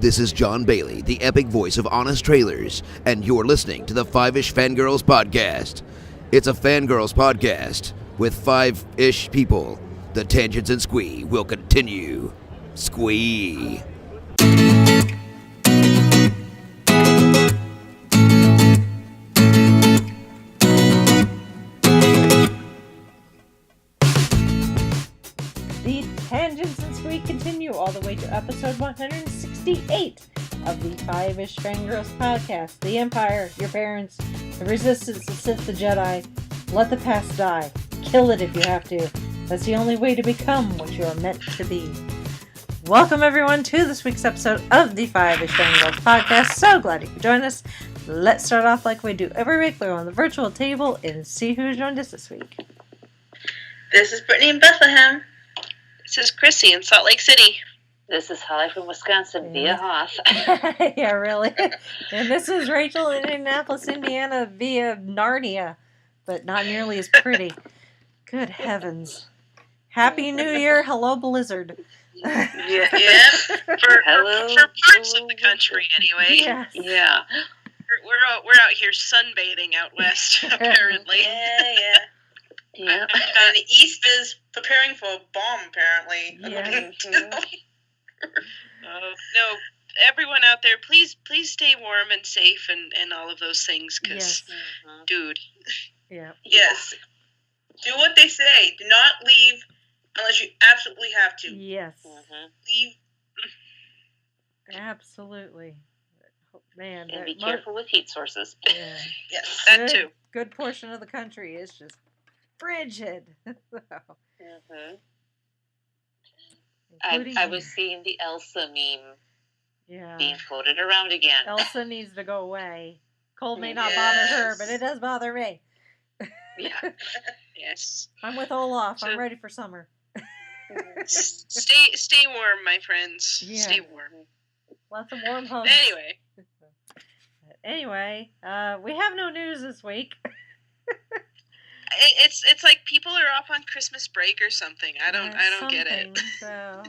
This is John Bailey, the epic voice of Honest Trailers, and you're listening to the Five-ish Fangirls podcast. It's a Fangirls podcast with five-ish people. The tangents and squee will continue. Squee. The tangents and squee continue all the way to episode 168 of the Five-ish Fangirls podcast. The Empire, your parents, the Resistance, the Sith, the Jedi. Let the past die. Kill it if you have to. That's the only way to become what you are meant to be. Welcome everyone to this week's episode of the Five-ish Fangirls podcast. So glad you could join us. Let's start off like we do every week. We're on the virtual table and see who joined us this week. This is Brittany in Bethlehem. This is Chrissy in Salt Lake City. This is Holly from Wisconsin via Hoth. Yeah, really. And this is Rachel in Indianapolis, Indiana via Narnia, but not nearly as pretty. Good heavens. Happy New Year. Hello, Blizzard. Yeah. For parts of the country, anyway. Yes. Yeah. We're out here sunbathing out west, apparently. Yeah. And the East is preparing for a bomb, apparently. Yeah. No, everyone out there, please stay warm and safe and all of those things, because, dude. Yeah. Yes. Do what they say. Do not leave unless you absolutely have to. Yes. Leave. Absolutely. Oh, man. And be careful with heat sources. Yeah. Yes. That too. Good portion of the country is just frigid. I was seeing the Elsa meme Yeah. being floated around again. Elsa needs to go away. Cold may not bother her, but it does bother me. Yeah. Yes. I'm with Olaf. So- I'm ready for summer. Stay warm, my friends. Yeah. Stay warm. Lots of warm hugs. Anyway, We have no news this week. it's like people are off on Christmas break or something. I don't get it. So,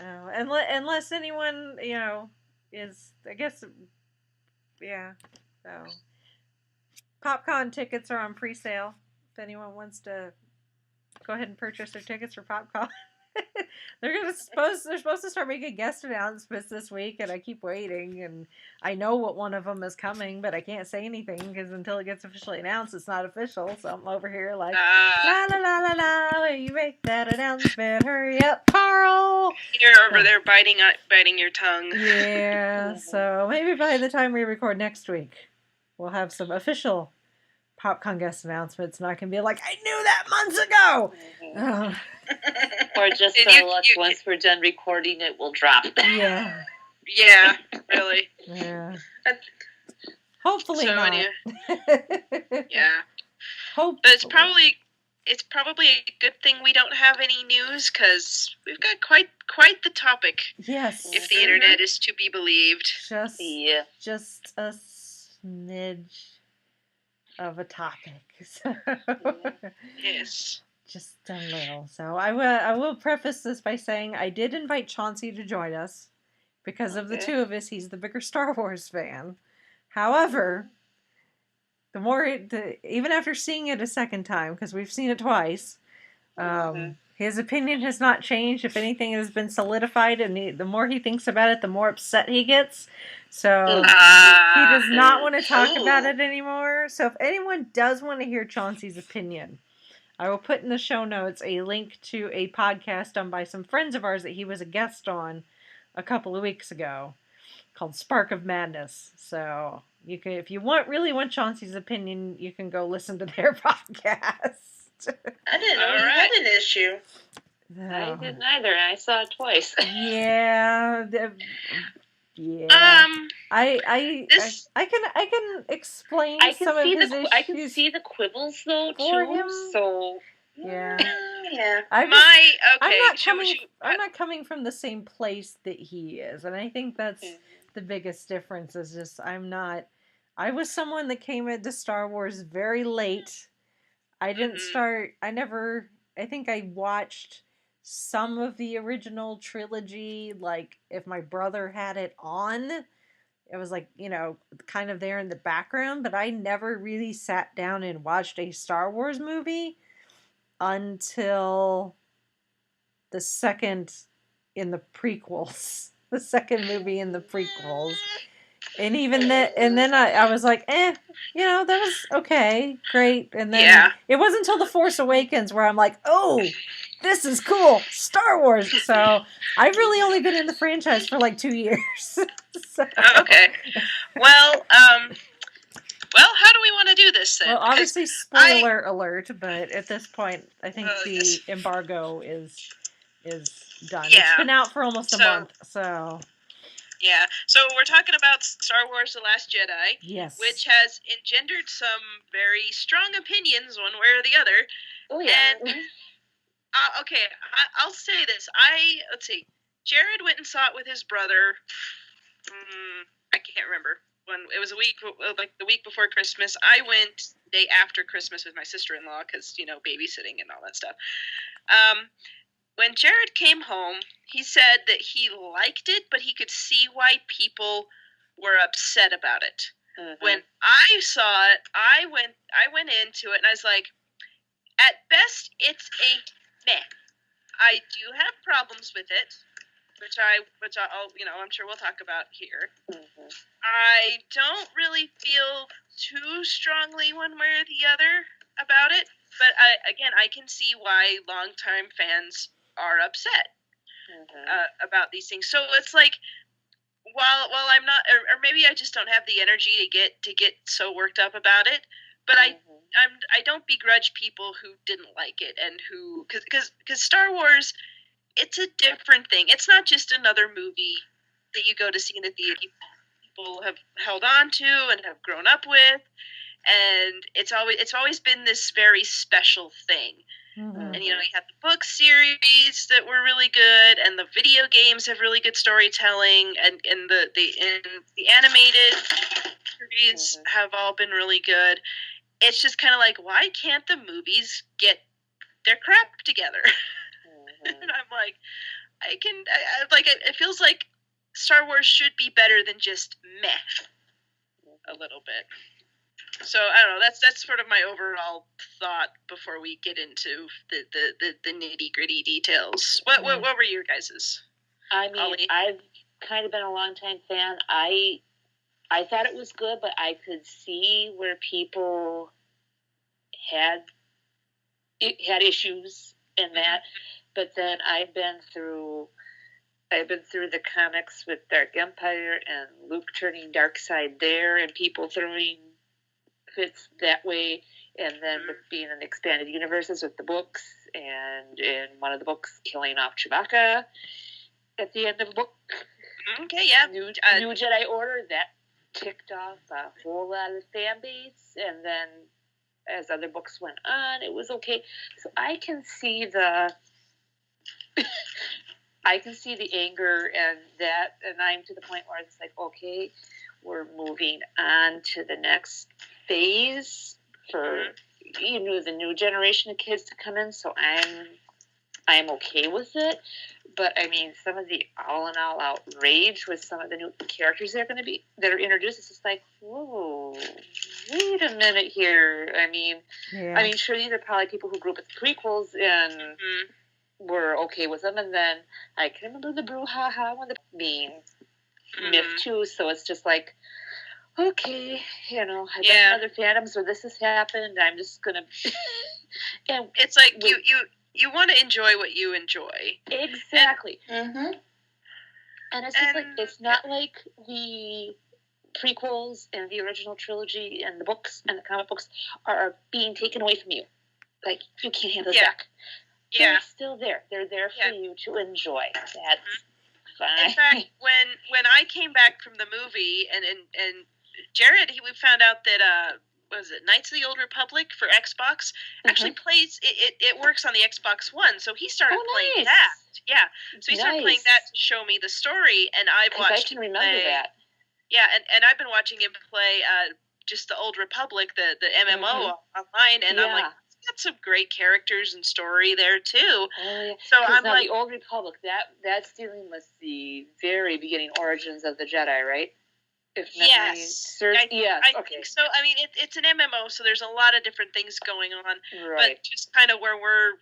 unless anyone, is, I guess, yeah. So, PopCon tickets are on pre-sale. If anyone wants to go ahead and purchase their tickets for PopCon. They're supposed to start making guest announcements this week, and I keep waiting. And I know what one of them is coming, but I can't say anything because until it gets officially announced, it's not official. So I'm over here like, la la la la la. You make that announcement, hurry up, Carl. You're over there biting your tongue. Yeah. So maybe by the time we record next week, we'll have some official PopCon guest announcements, and I can be like, I knew that months ago. Or just once we're done recording, it will drop. Yeah. Yeah, really. Yeah. Hopefully So not. Yeah. Hopefully. But it's probably a good thing we don't have any news, because we've got quite the topic. Yes. If the internet is to be believed. Just a smidge of a topic. So. Yes. Just a little. So I will preface this by saying I did invite Chauncey to join us because of the two of us. He's the bigger Star Wars fan. However, even after seeing it a second time, because we've seen it twice, his opinion has not changed. If anything, it has been solidified, and the more he thinks about it, the more upset he gets. So he does not want to talk about it anymore. So if anyone does want to hear Chauncey's opinion, I will put in the show notes a link to a podcast done by some friends of ours that he was a guest on a couple of weeks ago called Spark of Madness. So you can, if you really want Chauncey's opinion, you can go listen to their podcast. I didn't know you had an issue. I didn't either. I saw it twice. Yeah. Yeah. I can explain some of his issues. I can see the quibbles though for too. Him. So yeah. Yeah. I'm not coming from the same place that he is, and I think that's the biggest difference. Is just I was someone that came into Star Wars very late. I didn't start. I think I watched some of the original trilogy, like if my brother had it on, it was like, kind of there in the background, but I never really sat down and watched a Star Wars movie until the second in the prequels. The second movie in the prequels. And even then, and then I was like, that was okay, great. And then it wasn't until The Force Awakens where I'm like, oh, this is cool, Star Wars. So I've really only been in the franchise for like 2 years. So. Okay. Well, how do we want to do this then? Well, obviously, spoiler alert, but at this point, I think the embargo is done. Yeah. It's been out for almost a month, so... Yeah, so we're talking about Star Wars The Last Jedi, yes, which has engendered some very strong opinions one way or the other. Oh, yeah. And, okay, I'll say this. Let's see, Jared went and saw it with his brother, I can't remember, when it was the week before Christmas. I went the day after Christmas with my sister-in-law, because, babysitting and all that stuff. When Jared came home, he said that he liked it, but he could see why people were upset about it. Mm-hmm. When I saw it, I went into it, and I was like, at best, it's a meh. I do have problems with it, which I'll I'm sure we'll talk about here. Mm-hmm. I don't really feel too strongly one way or the other about it, but I can see why longtime fans are upset about these things. So it's like, while I'm not, or maybe I just don't have the energy to get so worked up about it, but I don't begrudge people who didn't like it, and who, because Star Wars, it's a different thing. It's not just another movie that you go to see in the theater. People have held on to and have grown up with, and it's always been this very special thing. Mm-hmm. And you have the book series that were really good, and the video games have really good storytelling, and the animated series have all been really good. It's just kind of like, why can't the movies get their crap together? Mm-hmm. And I'm like, it feels like Star Wars should be better than just meh a little bit. So I don't know. That's sort of my overall thought before we get into the nitty gritty details. What were your guys's? I mean, Ollie? I've kind of been a longtime fan. I thought it was good, but I could see where people had issues in that. But then I've been through the comics with Dark Empire and Luke turning dark side there, and people throwing fits that way, and then with being in expanded universes with the books, and in one of the books killing off Chewbacca at the end of the book. Okay, yeah. New Jedi Order, that ticked off a whole lot of the fan base, and then as other books went on, it was okay. So I can see the anger and that, and I'm to the point where it's like, okay, we're moving on to the next phase for the new generation of kids to come in, so I'm okay with it. But I mean, some of the all in all outrage with some of the new characters that are introduced, it's just like, whoa, wait a minute here. I mean, sure, these are probably people who grew up with prequels and were okay with them, and then I can remember the brouhaha with the being myth too. So it's just like, okay, I've been in other fandoms where this has happened. I'm just gonna. And it's like you want to enjoy what you enjoy. Exactly. And it's just like, it's not like the prequels and the original trilogy and the books and the comic books are being taken away from you. Like, you can't handle that. They're still there. They're there for you to enjoy. That's fine. In fact, when I came back from the movie, and Jared, we found out that was it Knights of the Old Republic for Xbox actually plays it works on the Xbox One, so he started playing that. Yeah, so he started playing that to show me the story, and I've watched. I can remember that. Yeah, and I've been watching him play just the Old Republic, the MMO online, and I'm like, got some great characters and story there too. Oh, yeah. So 'Cause I'm now like, the Old Republic, that's dealing with the very beginning origins of the Jedi, right? If memory yes, serves, yes, I okay, think so. I mean, it's an MMO, so there's a lot of different things going on. right. But just kind of where we're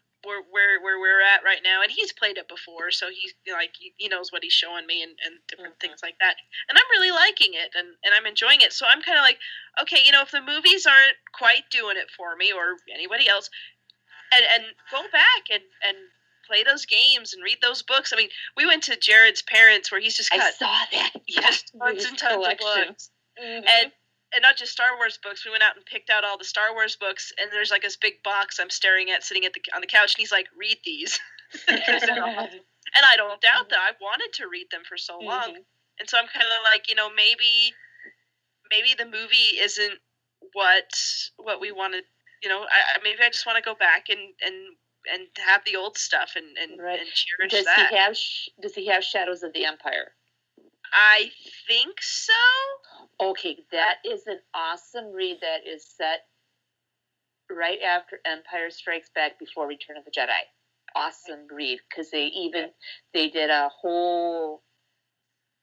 at right now, and he's played it before, so he's like he knows what he's showing me and different things like that, and I'm really liking it and I'm enjoying it. So I'm kind of like, okay, if the movies aren't quite doing it for me or anybody else, and go back and play those games and read those books. I mean, we went to Jared's parents where he's just I got saw that. yes, tons and tons of books. And not just Star Wars books. We went out and picked out all the Star Wars books, and there's like this big box I'm staring at sitting on the couch, and he's like, "Read these." And I don't doubt that. I've wanted to read them for so long, and so I'm kind of like, maybe the movie isn't what we wanted. Maybe I just want to go back and have the old stuff and cherish that. Does he have Shadows of the Empire? I think so. Okay, that is an awesome read that is set right after Empire Strikes Back, before Return of the Jedi. Awesome read, because they did a whole,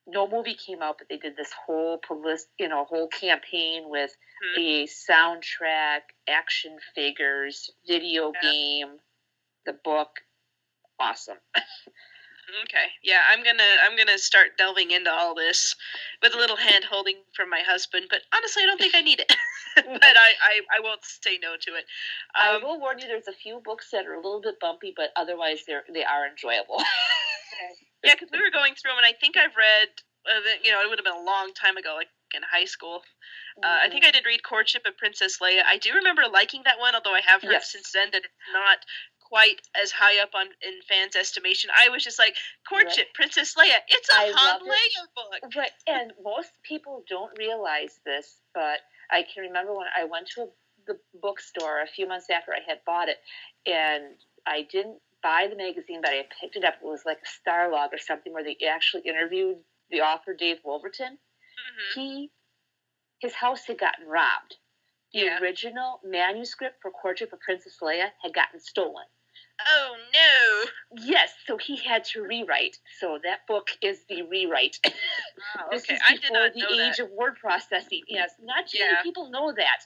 no movie came out, but they did this whole whole campaign with a soundtrack, action figures, video game, the book. Awesome. Okay, yeah, I'm gonna start delving into all this with a little hand holding from my husband. But honestly, I don't think I need it. But I won't say no to it. I will warn you, there's a few books that are a little bit bumpy, but otherwise they are enjoyable. Yeah, because we were going through them, and I think I've read. It would have been a long time ago, like in high school. I think I did read Courtship of Princess Leia. I do remember liking that one, although I have heard since then that it's not quite as high up in fans' estimation. I was just like, Courtship, Princess Leia. It's a Han Leia book. Right, and most people don't realize this, but I can remember when I went to the bookstore a few months after I had bought it, and I didn't buy the magazine, but I picked it up. It was like a Starlog or something where they actually interviewed the author, Dave Wolverton. His house had gotten robbed. The original manuscript for Courtship of Princess Leia had gotten stolen. Oh, no. Yes, so he had to rewrite. So that book is the rewrite. Oh, This okay. is I did not the know age of word processing. Yes, not too many people know that.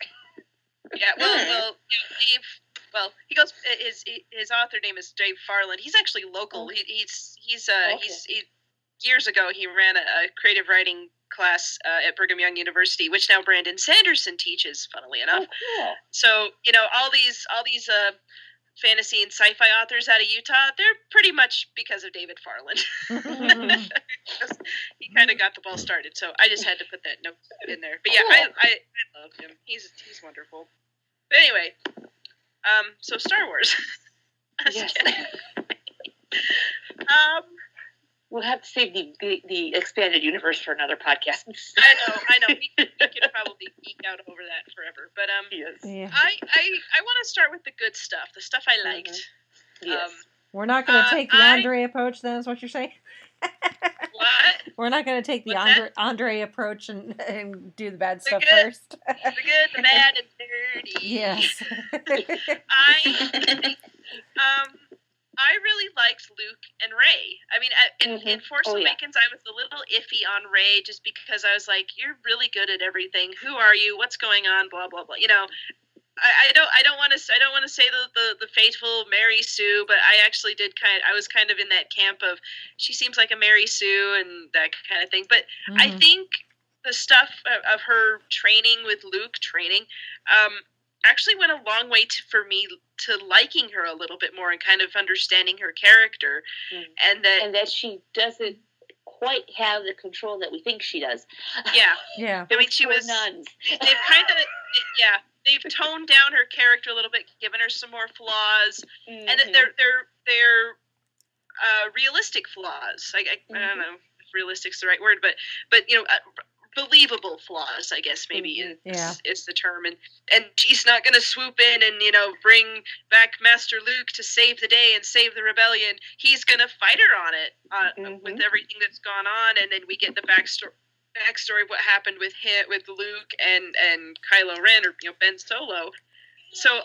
Yeah, well, Dave. Well, he goes. His author name is Dave Farland. He's actually local. Okay. He's years ago he ran a creative writing class at Brigham Young University, which now Brandon Sanderson teaches. Funnily enough. Oh, cool. So all these fantasy and sci-fi authors out of Utah, they're pretty much because of David Farland. He kind of got the ball started, so I just had to put that note in there. But yeah, I love him. He's wonderful. But anyway, so Star Wars. Yes. We'll have to save the expanded universe for another podcast. I know. We could probably geek out over that forever. But yes. Yeah. I want to start with the good stuff, the stuff I liked. Yes. We're not going to take the Andre approach, then, is what you're saying? What? We're not going to take the Andre approach and do the bad stuff good. first. The good, the bad, and dirty. Yes. I really liked Luke and Rey. I mean, in Force Awakens, I was a little iffy on Rey just because I was like, "You're really good at everything. Who are you? What's going on? Blah blah blah." I don't want to say the faithful Mary Sue, but I actually I was kind of in that camp of she seems like a Mary Sue and that kind of thing. But I think the stuff of her training with Luke actually went a long way for me to liking her a little bit more and kind of understanding her character, and that she doesn't quite have the control that we think she does. Yeah. I mean, she was nuns. They've toned down her character a little bit, given her some more flaws, and they're realistic flaws. I don't know if realistic's the right word, but believable flaws, I guess maybe is the term. And she's not going to swoop in and bring back Master Luke to save the day and save the rebellion. He's going to fight her on it with everything that's gone on, and then we get the backstory of what happened with Luke and Kylo Ren, or Ben Solo. So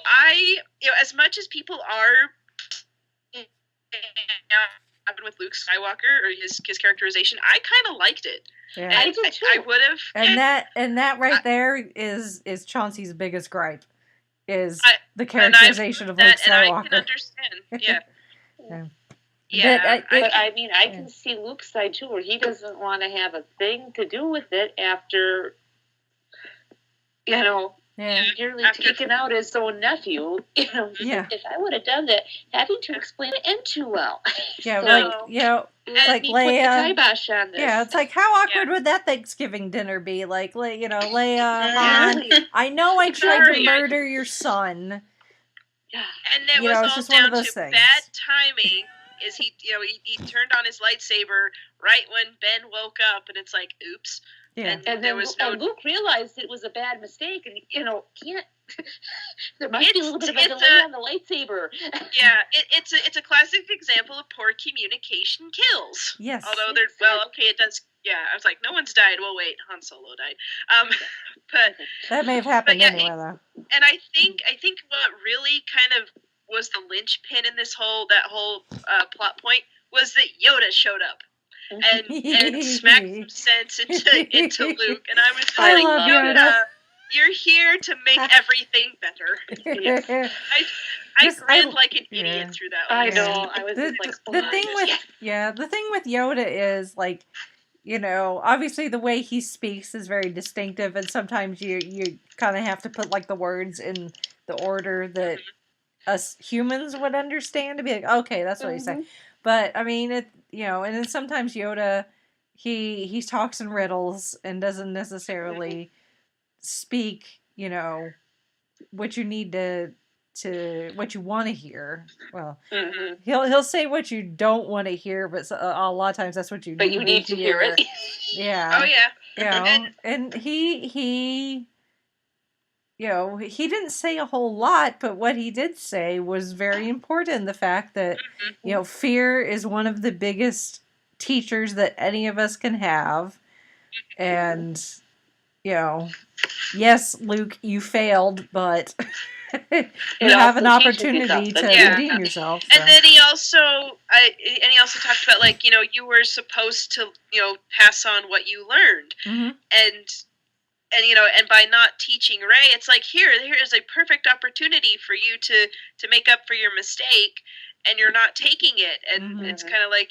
as much as people are with Luke Skywalker or his characterization, I kind of liked it. Yeah. And I did too. I would have. And that right there is Chauncey's biggest gripe, is the characterization of Luke Skywalker. And I can understand. Yeah. Yeah. But I mean, I can see Luke's side too, where he doesn't want to have a thing to do with it after, nearly taken out his own nephew. If I would have done that, having to explain it and too well. Yeah, like Leia. Put the kibosh on this. Yeah, it's like, how awkward would that Thanksgiving dinner be? Like, Leia, Han, I know I tried to murder your son. Yeah. And it was all down to bad timing. Is he turned on his lightsaber right when Ben woke up, and it's like, oops. Yeah. And then Luke realized it was a bad mistake, and can't. There must be a little bit of a delay on the lightsaber. Yeah, it's a classic example of poor communication kills. Yes. Although it does. Yeah, I was like, no one's died. Well, wait, Han Solo died. But that may have happened anyway, though. And I think what really kind of was the linchpin in that whole plot point was that Yoda showed up and smacked some sense into Luke, and I was just I love Yoda. You're here to make everything better. I grinned like an idiot through that one. I know. I was the thing with Yoda is, like, obviously the way he speaks is very distinctive, and sometimes you kind of have to put like the words in the order that us humans would understand, to be like, okay, that's what he's saying. But I mean, and then sometimes Yoda, he talks in riddles and doesn't necessarily speak, what you need to what you want to hear. Well, he'll say what you don't want to hear, but a lot of times that's what you need to hear it. Yeah. Oh yeah. And he he didn't say a whole lot, but what he did say was very important. The fact that, fear is one of the biggest teachers that any of us can have. And, yes, Luke, you failed, but you have an opportunity to redeem yourself. So. And then he also talked about, like, you were supposed to, pass on what you learned. Mm-hmm. And by not teaching Rey, it's like, here is a perfect opportunity for you to make up for your mistake, and you're not taking it. And it's kind of like,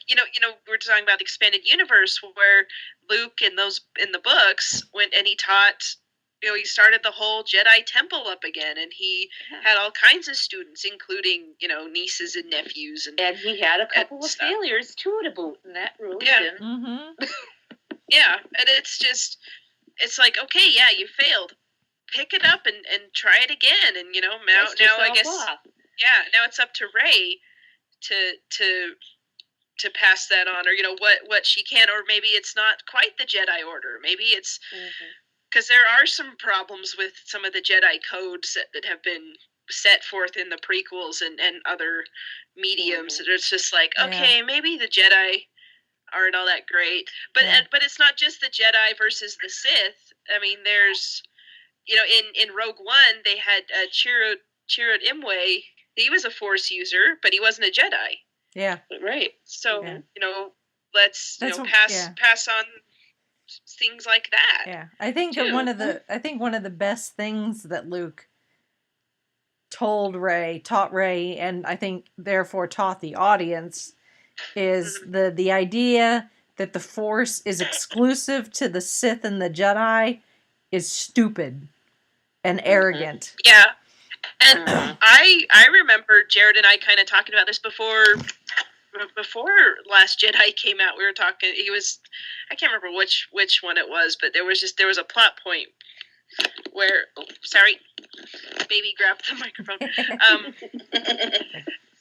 we're talking about the expanded universe where Luke in the books went and he taught, he started the whole Jedi temple up again, and he had all kinds of students, including, nieces and nephews. And he had a couple of failures too to boot, and that really didn't. Mm-hmm. Yeah, and it's like, okay, yeah, you failed. Pick it up and try it again. And, now I guess, now it's up to Rey to pass that on, or, what she can, or maybe it's not quite the Jedi Order. Maybe it's, because there are some problems with some of the Jedi codes that have been set forth in the prequels and other mediums. It's just like, okay, maybe the Jedi aren't all that great, but it's not just the Jedi versus the Sith. I mean, there's, in Rogue One they had Chirrut Imwe. He was a Force user, but he wasn't a Jedi. Yeah, right. So let's pass on things like that. Yeah, I think that one of the best things that Luke taught Rey, and I think therefore taught the audience, is the idea that the Force is exclusive to the Sith and the Jedi is stupid and arrogant. Yeah. And I remember Jared and I kind of talking about this before Last Jedi came out. We were talking, I can't remember which one it was, but there was a plot point where, sorry, baby grabbed the microphone.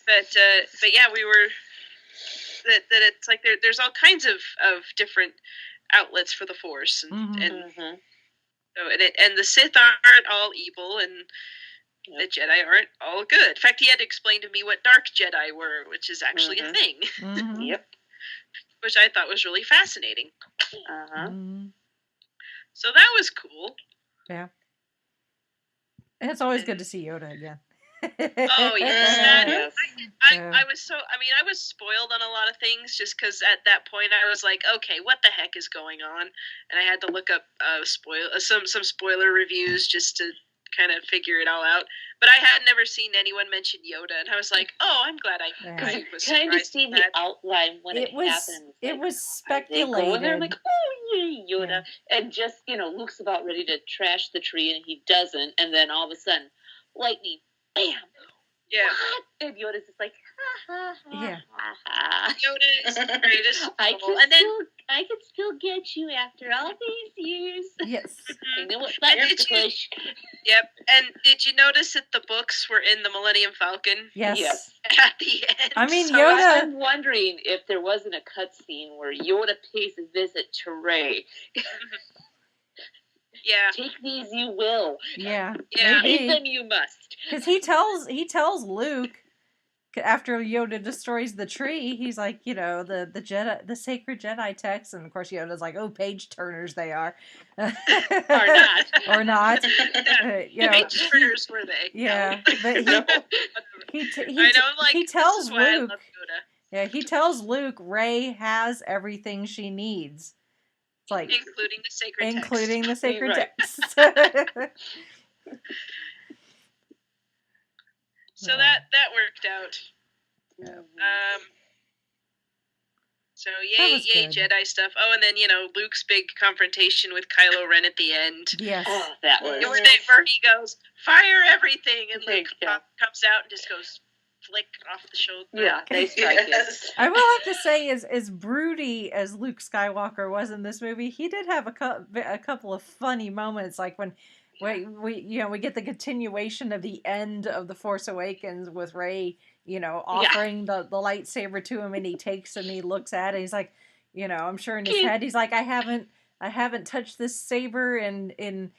But yeah, we were, that it's like there's all kinds of different outlets for the Force, and the Sith aren't all evil, and the Jedi aren't all good. In fact, he had to explain to me what dark Jedi were, which is actually a thing. Yep. Which I thought was really fascinating. So that was cool. Yeah. And it's always good to see Yoda again. Oh yes, Yes. I was so. I mean, I was spoiled on a lot of things just because at that point I was like, okay, what the heck is going on? And I had to look up some spoiler reviews just to kind of figure it all out. But I had never seen anyone mention Yoda, and I was like, oh, I'm glad I was Kind of surprised see with the that. outline when it was happened. it was They go in there speculated. like, oh yay, Yoda, and just Luke's about ready to trash the tree, and he doesn't, and then all of a sudden, lightning, bam, Yeah, what? And Yoda's just like, ha ha ha, Yeah. ha ha. Yoda is the greatest. I soul. can still get you after all these years. Yes. I know what And buttons did to you- push. Yep. And did you notice that the books were in the Millennium Falcon Yes. Yes. at the end? I mean, So Yoda- I'm wondering if there wasn't a cutscene where Yoda pays a visit to Rey. Yeah. Take these, you will. Yeah. Yeah. Take Maybe. them, you must. Because he tells Luke after Yoda destroys the tree, he's like, the Jedi, the sacred Jedi text, and of course Yoda's like, oh, page turners they are, Or not. or not. Page turners were they? Yeah, but he I know, like, he this tells is why I Luke. love Yoda. Yeah, he tells Luke Rey has everything she needs. It's like Including the sacred text. including the sacred Right. text. So Yeah. that worked out. So That yay was yay good. Jedi stuff. Oh, and then Luke's big confrontation with Kylo Ren at the end. Yes. Oh, that was. Where he goes, fire everything, and Luke Yeah. comes out and just goes flick off the shoulder. Yeah, they strike it. Yes. I will have to say, as broody as Luke Skywalker was in this movie, he did have a couple of funny moments, like when we get the continuation of the end of The Force Awakens with Rey, offering the lightsaber to him, and he takes and he looks at it. He's like, I'm sure in his head he's like, I haven't touched this saber in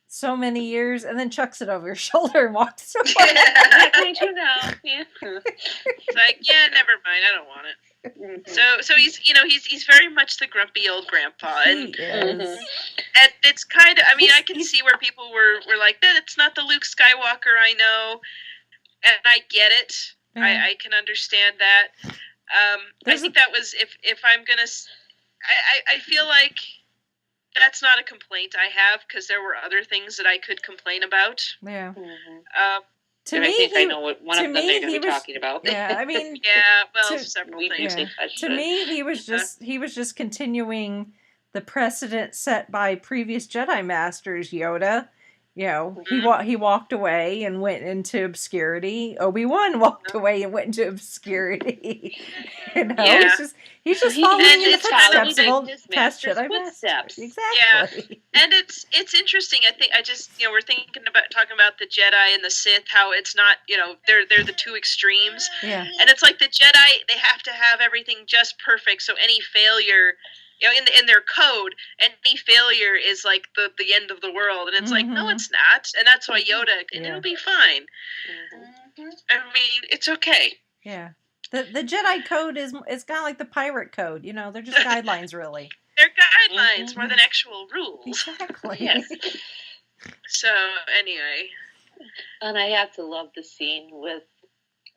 so many years, and then chucks it over his shoulder and walks away. I'm going to now. Yeah. It's like, yeah, never mind, I don't want it. So he's he's very much the grumpy old grandpa, He and is. and it's kind of, I mean, He's- I can see where people were like, that it's not the Luke Skywalker I know, and I get it. Yeah. I can understand that. I There's think that was, if I'm gonna, I feel like that's not a complaint I have, because there were other things that I could complain about. Yeah. To And me, I think I he- know what one to of them me, they're going he to be was- talking about. yeah, I mean, Yeah, well, To- several We things. briefly touched to it. me, he was just continuing the precedent set by previous Jedi masters. Yoda, he walked away and went into obscurity. Obi-Wan walked away and went into obscurity. Yeah. he's just He- following and in the it's following footsteps of old his past master's Jedi footsteps. masters. Exactly. And it's interesting. I think I just we're talking about the Jedi and the Sith, how it's not they're the two extremes, Yeah. and it's like the Jedi, they have to have everything just perfect, so any failure, in their code, any failure is like the end of the world, and it's like, no, Mhm. it's not, and that's why Yoda, Yeah. it'll be fine. I mean, it's okay. Yeah. The Jedi code is kind of like the pirate code. They're just guidelines, really. They're guidelines more than actual rules. Exactly. Yes. So anyway, And I have to love the scene with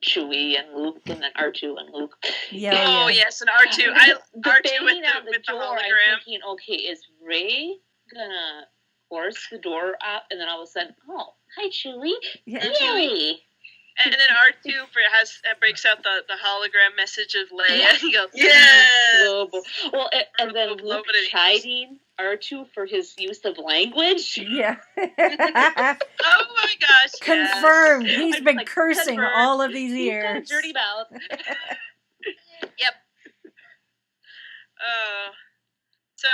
Chewie and Luke, and then R2 and Luke. Yeah. oh yes, and R2, R2 with banging on with the door, hologram. I'm thinking, okay, is Rey gonna force the door up? And then all of a sudden, oh, hi, Chewie. Yeah. Yay! And then R2 breaks out the hologram message of Leia. He goes, Yes. Global. Well, and then Global Luke it is. chiding R2 for his use of language. Yeah. oh my gosh, yes. Confirmed. He's I'm been like, cursing confirmed. all of these He's got a years. dirty mouth. So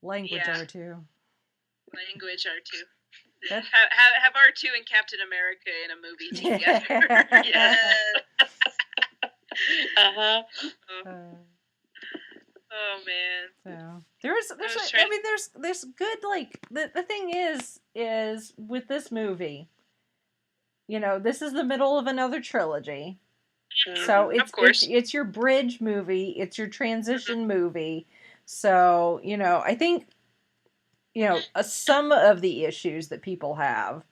Language Yeah. R2. language R2. That- Have R2 and Captain America in a movie together. Yes. Uh-huh. Oh man. So there's was I trying- mean there's good, like, the thing is with this movie, this is the middle of another trilogy. So Of course. it's your bridge movie, it's your transition movie. So, I think, some of the issues that people have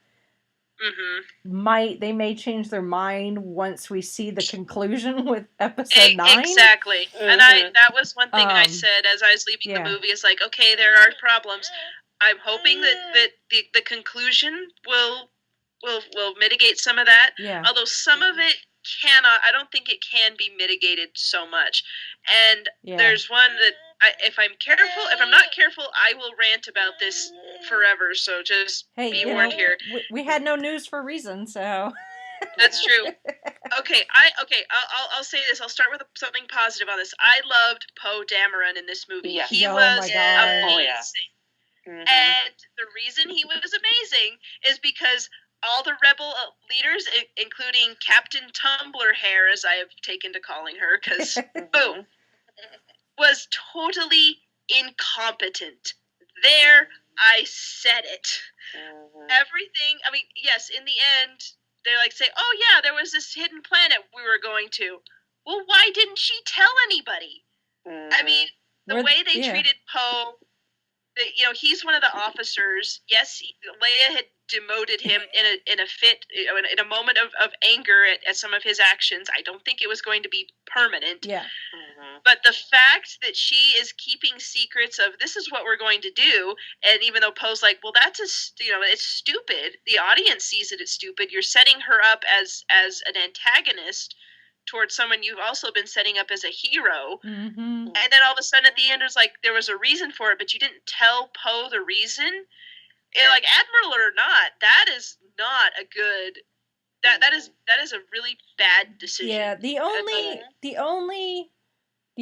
Mm-hmm. they may change their mind once we see the conclusion with episode 9. Exactly. And that was one thing I said as I was leaving the movie, is like, okay, there are problems. I'm hoping that the conclusion will mitigate some of that. Yeah. Although some of it I don't think it can be mitigated so much. And there's one that if I'm not careful, I will rant about this forever. So just be warned here. We had no news for a reason, so. That's true. Okay, I'll say this. I'll start with something positive on this. I loved Poe Dameron in this movie. Yeah. He Oh was my God. amazing. And the reason he was amazing is because all the rebel leaders, including Captain Tumbler Hair, as I have taken to calling her, because boom, was totally incompetent. There, I said it. Everything. I mean, yes. In the end, they're like, say, "Oh yeah, there was this hidden planet we were going to." Well, why didn't she tell anybody? I mean, the way they treated Poe. He's one of the officers. Yes, Leia had demoted him in a fit, in a moment of anger at some of his actions. I don't think it was going to be permanent. Yeah. But the fact that she is keeping secrets of this is what we're going to do, and even though Poe's like, well, that's it's stupid. The audience sees it as stupid. You're setting her up as an antagonist towards someone you've also been setting up as a hero. And then all of a sudden at the end, it was like, there was a reason for it, but you didn't tell Poe the reason. And like, Admiral or not, that is not a good, that is a really bad decision. Yeah, the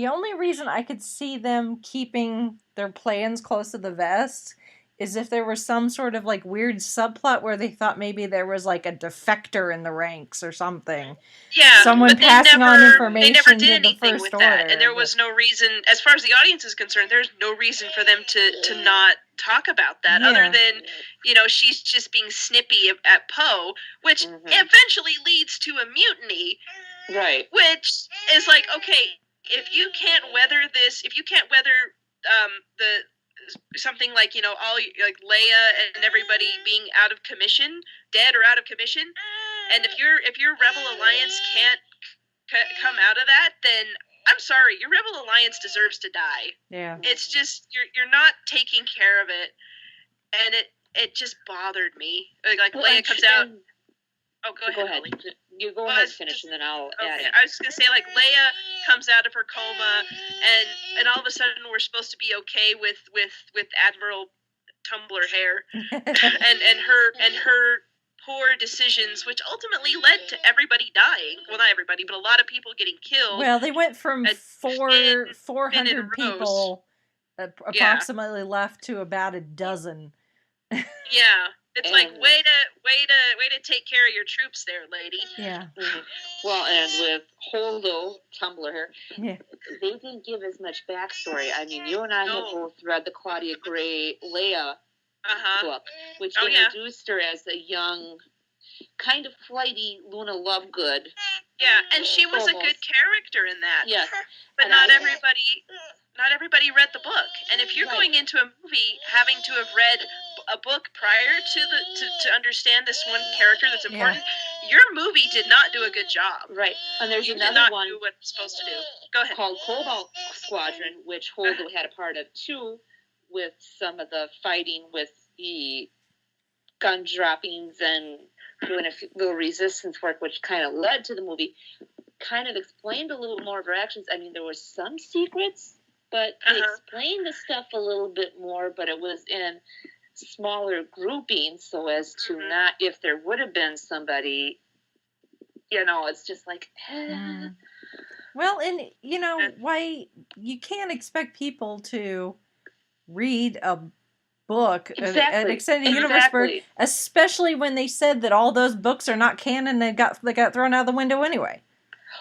only reason I could see them keeping their plans close to the vest is if there was some sort of like weird subplot where they thought maybe there was like a defector in the ranks or something. Yeah, someone passing on information. They never did to anything the First with Order, that, and there was no reason, as far as the audience is concerned, there's no reason for them to not talk about that, other than she's just being snippy at Poe, which eventually leads to a mutiny, right? Which is like, okay, if you can't weather the something like all like Leia and everybody being dead or out of commission, and if your Rebel Alliance can't come out of that, then I'm sorry, your Rebel Alliance deserves to die. Yeah, it's just you're not taking care of it, and it just bothered me. Like Leia comes out. Oh, go ahead. You go ahead and finish, and then I'll add it. I was just gonna say, like, Leia comes out of her coma, and all of a sudden we're supposed to be okay with Admiral Tumbler Hair, and her poor decisions, which ultimately led to everybody dying. Well, not everybody, but a lot of people getting killed. Well, they went from 400 people approximately left to about a dozen. Yeah. It's like way to take care of your troops there, lady. Yeah. Well, and with Holdo Tumbler, they didn't give as much backstory. I mean, you and I have both read the Claudia Gray Leia book, which introduced her as a young, kind of flighty Luna Lovegood. Yeah, and she was almost a good character in that. Yes. But not everybody read the book. And if you're going into a movie having to have read a book prior to understand this one character that's important, your movie did not do a good job. Right. And there's another did not one do what it's supposed to do. Go ahead. Called Cobalt Squadron, which Holdo had a part of too, with some of the fighting with the gun droppings and doing a little resistance work, which kind of led to the movie. Kind of explained a little more of her actions. I mean, there were some secrets, but they explained the stuff a little bit more, but it was in smaller groupings so as to not, if there would have been somebody, it's just like, Well, and why you can't expect people to read a book, an extended universe book, especially when they said that all those books are not canon. They got thrown out the window anyway.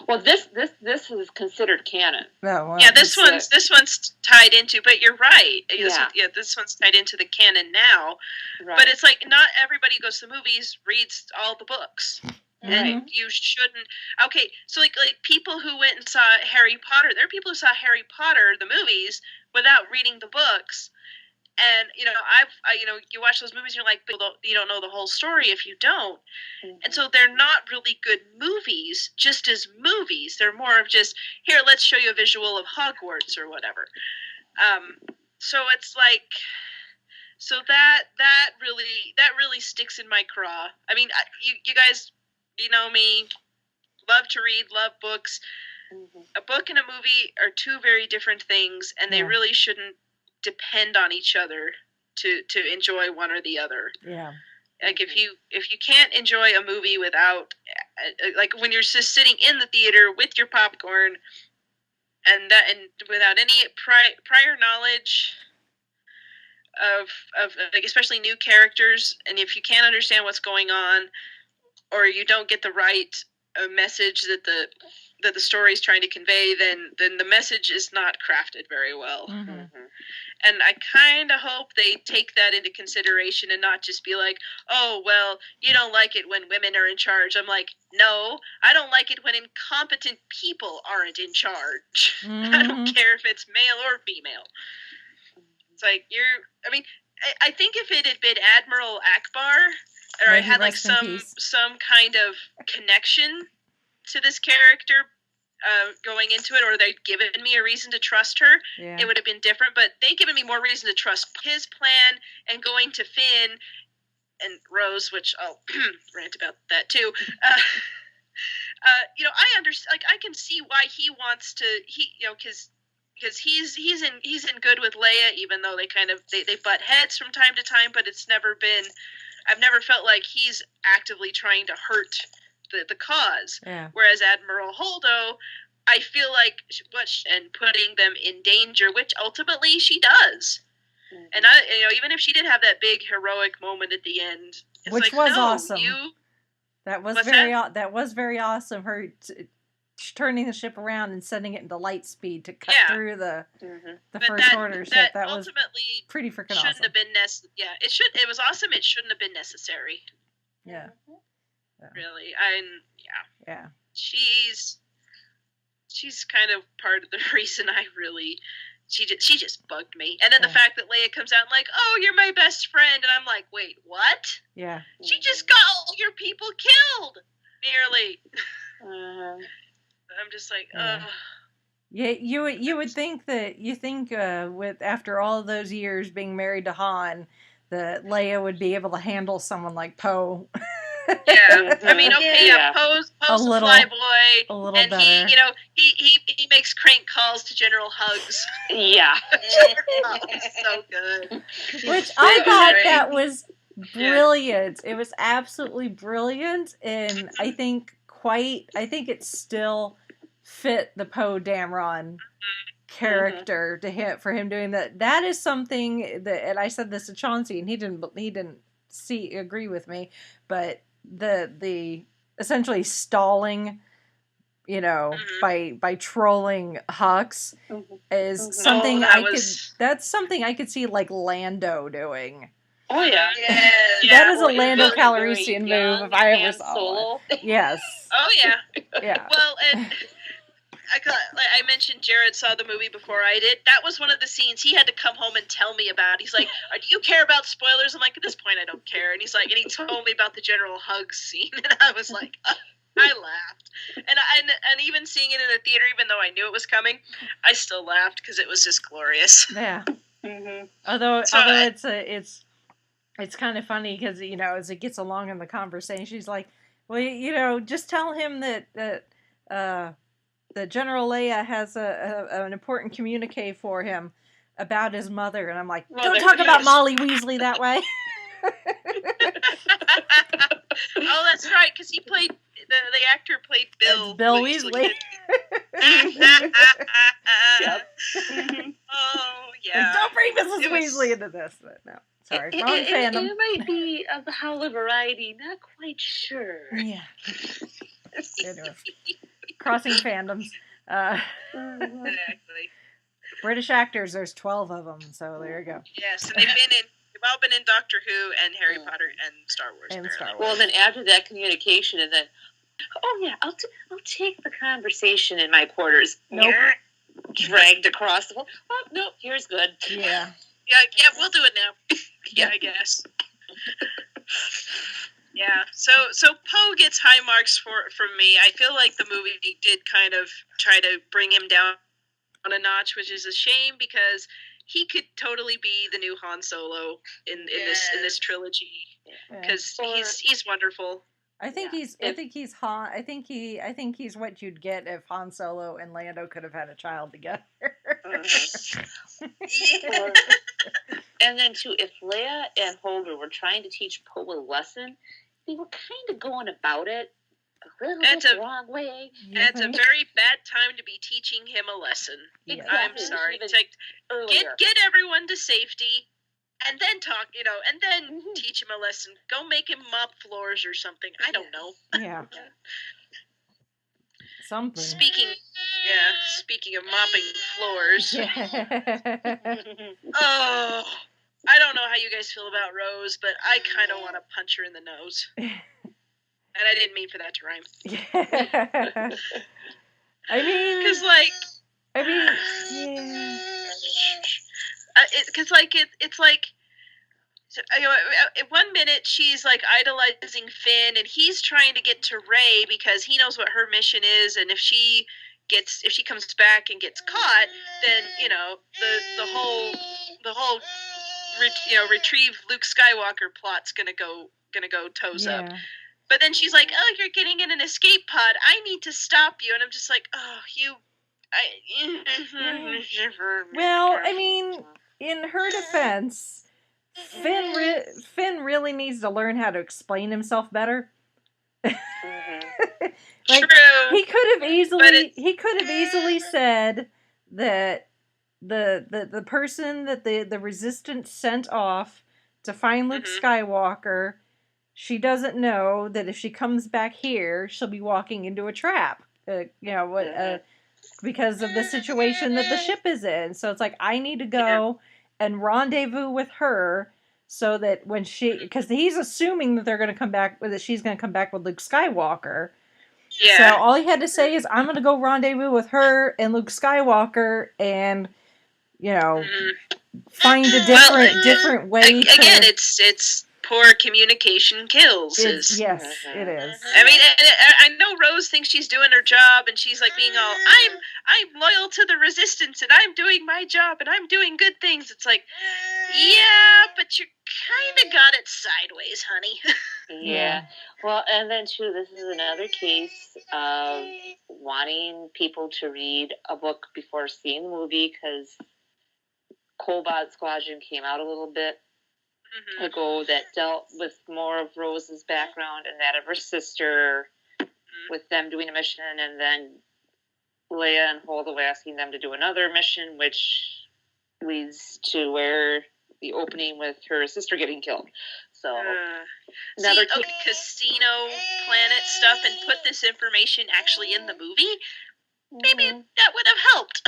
Well, this is considered canon. Oh, well, yeah, this one's tied into. But you're right. This one's tied into the canon now. Right. But it's like not everybody who goes to the movies reads all the books, and you shouldn't. Okay, so like people who went and saw Harry Potter. There are people who saw Harry Potter the movies without reading the books. And you watch those movies and you're like, but you don't know the whole story if you don't. And so they're not really good movies, just as movies. They're more of just, here, let's show you a visual of Hogwarts or whatever. So it's like, so that really sticks in my craw. I mean, you guys, you know me, love to read, love books. A book and a movie are two very different things, and they really shouldn't depend on each other to enjoy one or the other. Yeah. Like if you can't enjoy a movie without, like when you're just sitting in the theater with your popcorn, and without any prior knowledge of like especially new characters, and if you can't understand what's going on, or you don't get the right message that the story is trying to convey, then the message is not crafted very well. And I kind of hope they take that into consideration and not just be like, oh, well, you don't like it when women are in charge. I'm like, no, I don't like it when incompetent people aren't in charge. I don't care if it's male or female. It's like, I think if it had been Admiral Akbar, or I had like some kind of connection to this character going into it, or they'd given me a reason to trust her, it would have been different. But they've given me more reason to trust his plan and going to Finn and Rose, which I'll rant about that too. I understand. Like, I can see why he wants to. Because he's in good with Leia, even though they butt heads from time to time. But it's never been. I've never felt like he's actively trying to hurt the cause. Yeah. Whereas Admiral Holdo, I feel like and putting them in danger, which ultimately she does. And even if she did have that big heroic moment at the end, which was awesome. That was very awesome. Her turning the ship around and sending it into light speed to cut through the First Order ship. That was pretty freaking awesome. Shouldn't have been it was awesome. It shouldn't have been necessary. Yeah. Really, she's kind of part of the reason I really she just bugged me. And then the fact that Leia comes out and like, oh, you're my best friend, and I'm like, wait, what? Yeah, she just got all your people killed, nearly. I'm just like, ugh. Yeah, you would think that with after all of those years being married to Han, that Leia would be able to handle someone like Poe. Yeah, I mean, okay, Poe's a fly boy, a little and better. he makes crank calls to General Hugs. Yeah, so good. Which I thought that was brilliant. It was absolutely brilliant, and I think it still fit the Poe Dameron character for him doing that. That is something that, and I said this to Chauncey, and he didn't agree with me, but the essentially stalling, by trolling Hux is something that's something I could see like Lando doing. Oh yeah. That is a Lando Calrissian move if I ever saw Solo. one. Yes. Oh yeah. Yeah. Well, and I mentioned Jared saw the movie before I did. That was one of the scenes he had to come home and tell me about. He's like, do you care about spoilers? I'm like, at this point, I don't care. And he's like, and he told me about the General Hugs scene. And I was like, I laughed. And even seeing it in the theater, even though I knew it was coming, I still laughed because it was just glorious. Yeah. Although it's kind of funny because, as it gets along in the conversation, she's like, well, just tell him that General Leia has an important communique for him about his mother. And I'm like, don't talk about Molly Weasley that way. Oh, that's right, because he played, the actor played Bill Weasley. Yep. Oh, yeah. Like, don't bring Mrs. Weasley into this. But no. Sorry, wrong fandom. It might be of the Howl of Variety, not quite sure. Yeah. Anyway. Crossing fandoms. Exactly. British actors, there's 12 of them, so there you go. Yes, and they've all been in Doctor Who and Harry Potter and Star Wars. Well, then after that communication, and then, oh yeah, I'll take the conversation in my quarters. Nope. Dragged across the wall. Oh, no, here's good. Yeah. Yeah, we'll do it now. Yeah, I guess. Yeah, so Poe gets high marks from me. I feel like the movie did kind of try to bring him down a notch, which is a shame because he could totally be the new Han Solo in this trilogy because he's wonderful. I think he's Han. I think he's what you'd get if Han Solo and Lando could have had a child together. Yeah. And then too, if Leia and Holder were trying to teach Poe a lesson, they were kind of going about it a little bit the wrong way. And it's a very bad time to be teaching him a lesson. Yeah. I'm sorry. It's like, get everyone to safety, and then talk, and then teach him a lesson. Go make him mop floors or something. I don't know. Yeah. Something. Speaking of mopping floors. Oh, I don't know how you guys feel about Rose, but I kind of want to punch her in the nose. And I didn't mean for that to rhyme. It's like, at 1 minute she's like idolizing Finn, and he's trying to get to Rey because he knows what her mission is, and if she comes back and gets caught, then the whole retrieve Luke Skywalker plot's gonna go toes up. But then she's like, "Oh, you're getting in an escape pod. I need to stop you." And I'm just like, "Oh, you." Well, I mean, in her defense, Finn really needs to learn how to explain himself better. Like, true. He could have easily said that the person that the Resistance sent off to find Luke Skywalker, she doesn't know that if she comes back here, she'll be walking into a trap. Because of the situation that the ship is in. So it's like, I need to go and rendezvous with her so that when because he's assuming that they're going to come back, that she's going to come back with Luke Skywalker. Yeah. So all he had to say is, I'm going to go rendezvous with her and Luke Skywalker and, find a different way. Again, it's poor communication kills. Yes, it is. I mean, I know Rose thinks she's doing her job, and she's like being all, I'm loyal to the Resistance, and I'm doing my job, and I'm doing good things. It's like, yeah, but you kind of got it sideways, honey. Yeah. Well, and then too, this is another case of wanting people to read a book before seeing the movie, because Cobalt Squadron came out a little bit ago that dealt with more of Rose's background and that of her sister, with them doing a mission, and then Leia and Holdo asking them to do another mission, which leads to where the opening with her sister getting killed. So another casino planet stuff, and put this information actually in the movie, maybe that would have helped.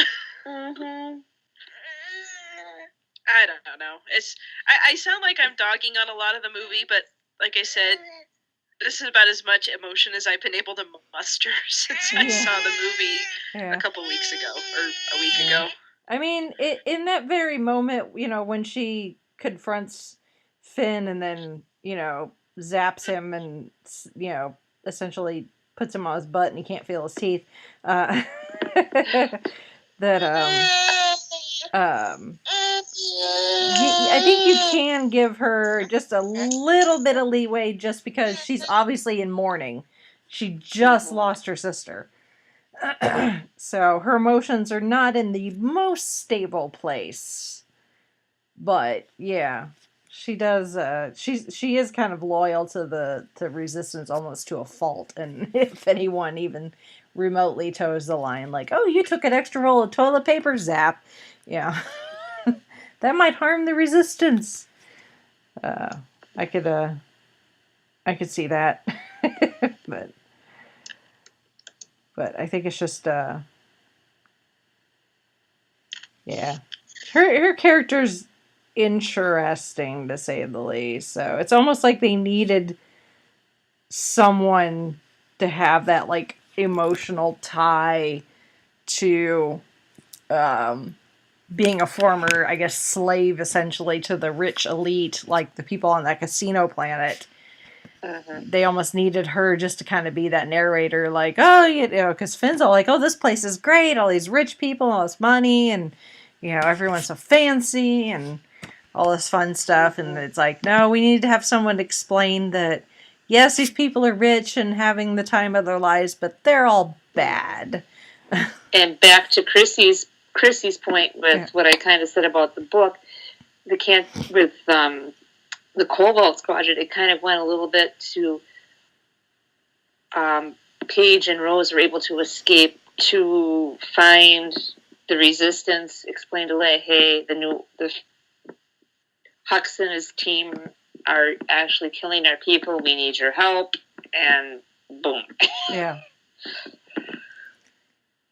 I don't know. I sound like I'm dogging on a lot of the movie, but like I said, this is about as much emotion as I've been able to muster since I saw the movie a couple weeks ago, or a week ago. I mean, in that very moment, when she confronts Finn and then, zaps him and, essentially puts him on his butt and he can't feel his teeth, I think you can give her just a little bit of leeway just because she's obviously in mourning. She just lost her sister. So her emotions are not in the most stable place. But yeah, she does she is kind of loyal to Resistance almost to a fault, and if anyone even remotely toes the line, like, oh, you took an extra roll of toilet paper, zap. Yeah. That might harm the Resistance. I could see that. but I think it's just her character's interesting, to say the least. So it's almost like they needed someone to have that, like, emotional tie to being a former, I guess, slave essentially to the rich elite, like the people on that casino planet. They almost needed her just to kind of be that narrator, like, oh, you know, because Finn's all like, oh, this place is great, all these rich people, all this money, and, you know, everyone's so fancy and all this fun stuff. And it's like, no, we need to have someone explain that, yes, these people are rich and having the time of their lives, but they're all bad. And back to Chrissy's point with what I kind of said about the book, with the Cobalt Squadron, it kind of went a little bit to Paige and Rose were able to escape to find the Resistance, explain to Leia, hey, the Hux and his team are actually killing our people. We need your help, and boom. Yeah.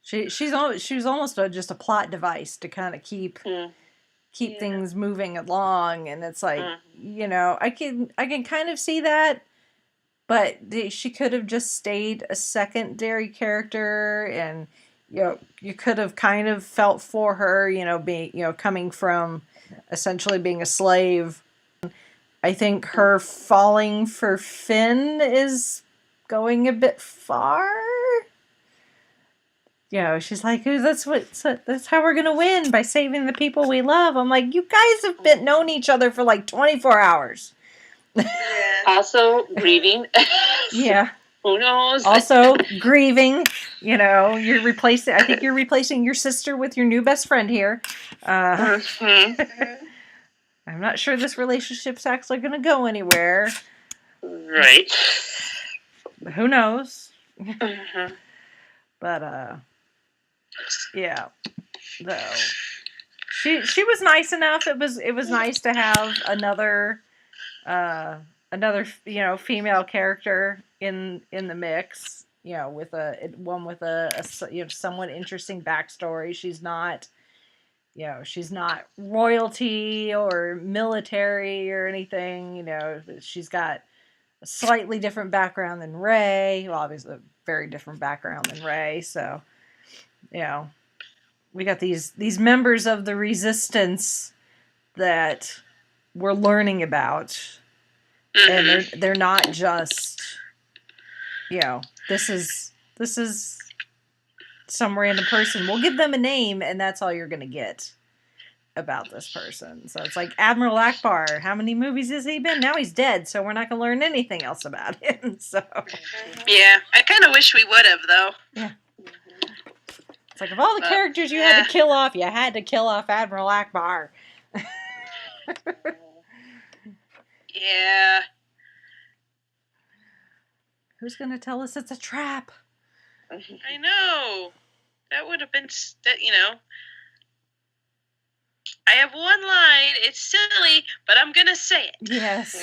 She was almost just a plot device to kind of keep things moving along, and it's like, you know, I can kind of see that, but she could have just stayed a secondary character, and you know, you could have kind of felt for her, you know, being, you know, coming from essentially being a slave. I think her falling for Finn is going a bit far. You know, she's like, that's how we're gonna win, by saving the people we love. I'm like, you guys have known each other for like 24 hours. Also grieving. Yeah. Who knows? Also grieving. You know, I think you're replacing your sister with your new best friend here. I'm not sure this relationship's actually gonna go anywhere. Right. Who knows? But yeah, though she was nice enough. It was nice to have another you know, female character in the mix. You know, with one with a you know, somewhat interesting backstory. She's not, you know, she's not royalty or military or anything. You know, she's got a slightly different background than Rey. Well, obviously a very different background than Rey. So, you know, we got these members of the Resistance that we're learning about, and they're not just, you know, this is some random person. We'll give them a name, and that's all you're gonna get about this person. So it's like Admiral Akbar. How many movies has he been? Now he's dead, so we're not gonna learn anything else about him. So yeah, I kind of wish we would have, though. Yeah. It's like, of all the characters you had to kill off, you had to kill off Admiral Akbar. Yeah. Who's going to tell us it's a trap? I know. That would have been, you know. I have one line. It's silly, but I'm going to say it. Yes.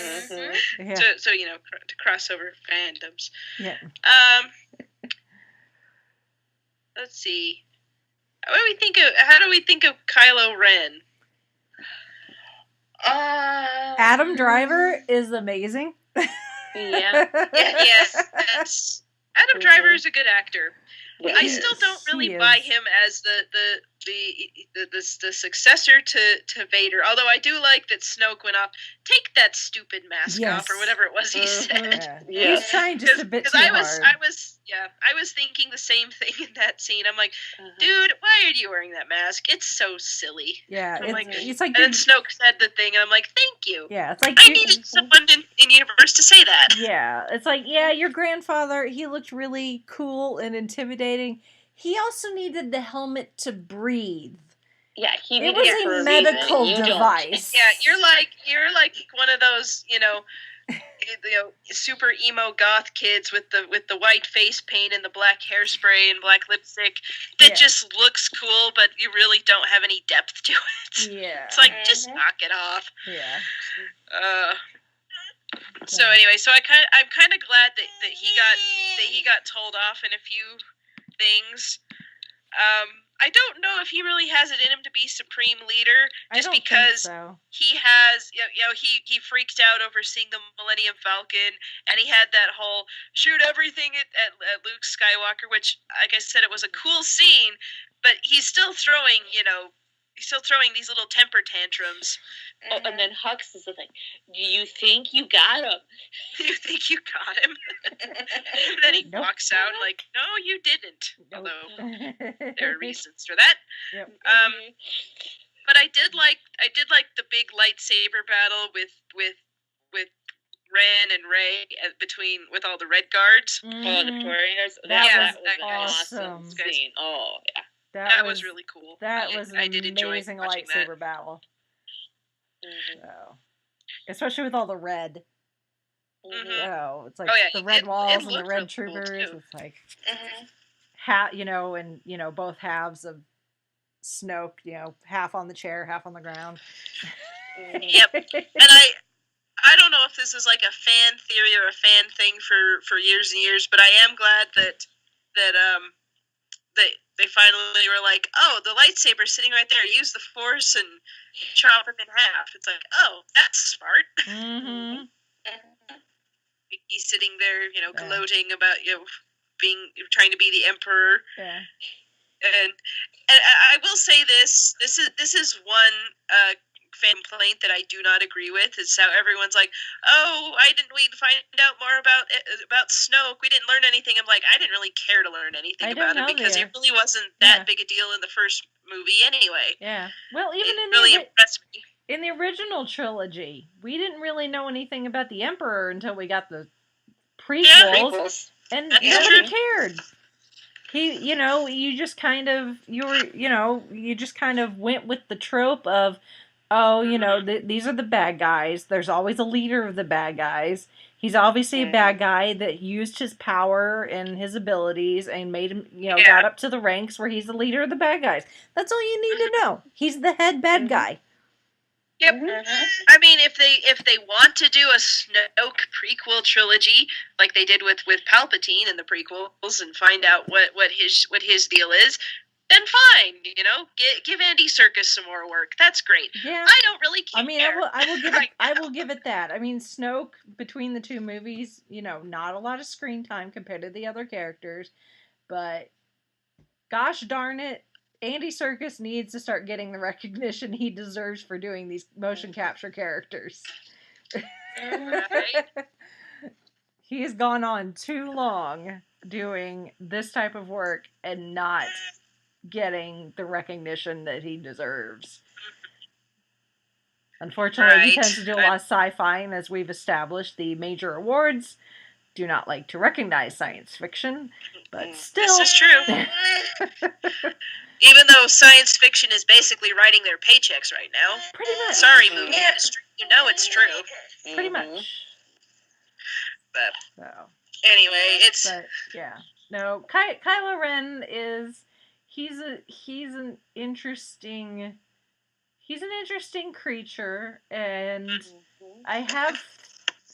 Yeah. So, you know, to cross over fandoms. Yeah. Let's see. How do we think of Kylo Ren? Adam Driver is amazing. Yes. Adam Driver is a good actor. Yes. I still don't really buy him as the successor to Vader. Although I do like that Snoke went off, take that stupid mask off, or whatever it was he said. Yeah. He's trying just a bit too hard. I was thinking the same thing in that scene. I'm like, dude, why are you wearing that mask? It's so silly. Yeah, it's like. And then Snoke said the thing, and I'm like, thank you. Yeah, it's like I needed someone in universe to say that. Yeah, it's like, yeah, your grandfather, he looked really cool and intimidating. He also needed the helmet to breathe. Yeah, it was a medical device. Yeah, you're like one of those, you know, super emo goth kids with the white face paint and the black hairspray and black lipstick that just looks cool, but you really don't have any depth to it. Yeah, it's like, just knock it off. Yeah. So anyway, I'm kind of glad that he got told off in a few things. I don't know if he really has it in him to be supreme leader, just because he has, you know, he freaked out over seeing the Millennium Falcon, and he had that whole shoot everything at Luke Skywalker, which, like I said, it was a cool scene, but he's still throwing, you know, still throwing these little temper tantrums. Oh, and then Hux is the thing. Do you think you got him? You think you got him? And then he Nope. walks out like, no, you didn't. Nope. Although there are reasons for that. Yep. But I did like the big lightsaber battle with Ren and Rey with all the red guards. Oh, the Warriors. That was an awesome. awesome scene. Oh, yeah. That was really cool. That was an I did enjoy amazing watching lightsaber that. battle. Mm-hmm. So, especially with all the red. Mhm. Oh, it's like Oh, yeah, the red walls and the looked red really cool, troopers. too. It's like Mm-hmm. both halves of Snoke. Half on the chair, half on the ground. Yep. And I don't know if this is like a fan theory or a fan thing for years and years, but I am glad that they finally were like, oh, the lightsaber's sitting right there. Use the Force and chop him in half. It's like, oh, that's smart. Mm-hmm. He's sitting there, Yeah. gloating about trying to be the Emperor. Yeah. And I will say this is one fan complaint that I do not agree with, is how everyone's like, oh, we find out more about Snoke, we didn't learn anything. I'm like, I didn't really care to learn anything I about didn't him because either. it really wasn't that Yeah. big a deal in the first movie anyway. Yeah. Well, even It in really impressed me. in the original trilogy, we didn't really know anything about the Emperor until we got the prequels, and That's nobody true. cared. You just kind of went with the trope of, these are the bad guys. There's always a leader of the bad guys. He's obviously a bad guy that used his power and his abilities and made him, got up to the ranks where he's the leader of the bad guys. That's all you need to know. He's the head bad guy. Yep. I mean, if they want to do a Snoke prequel trilogy like they did with Palpatine in the prequels and find out what his deal is, then fine. Give Andy Serkis some more work. That's great. Yeah. I don't really care. I mean, I will give it that. I mean, Snoke, between the two movies, not a lot of screen time compared to the other characters, but gosh darn it, Andy Serkis needs to start getting the recognition he deserves for doing these motion capture characters. Right? He has gone on too long doing this type of work and not getting the recognition that he deserves. Unfortunately, he tends to do a lot of sci-fi, and as we've established, the major awards do not like to recognize science fiction, but still. This is true. Even though science fiction is basically writing their paychecks right now. Pretty much. Sorry, movie industry. It's true. Pretty much. But anyway, No, Kylo Ren he's an interesting creature, and I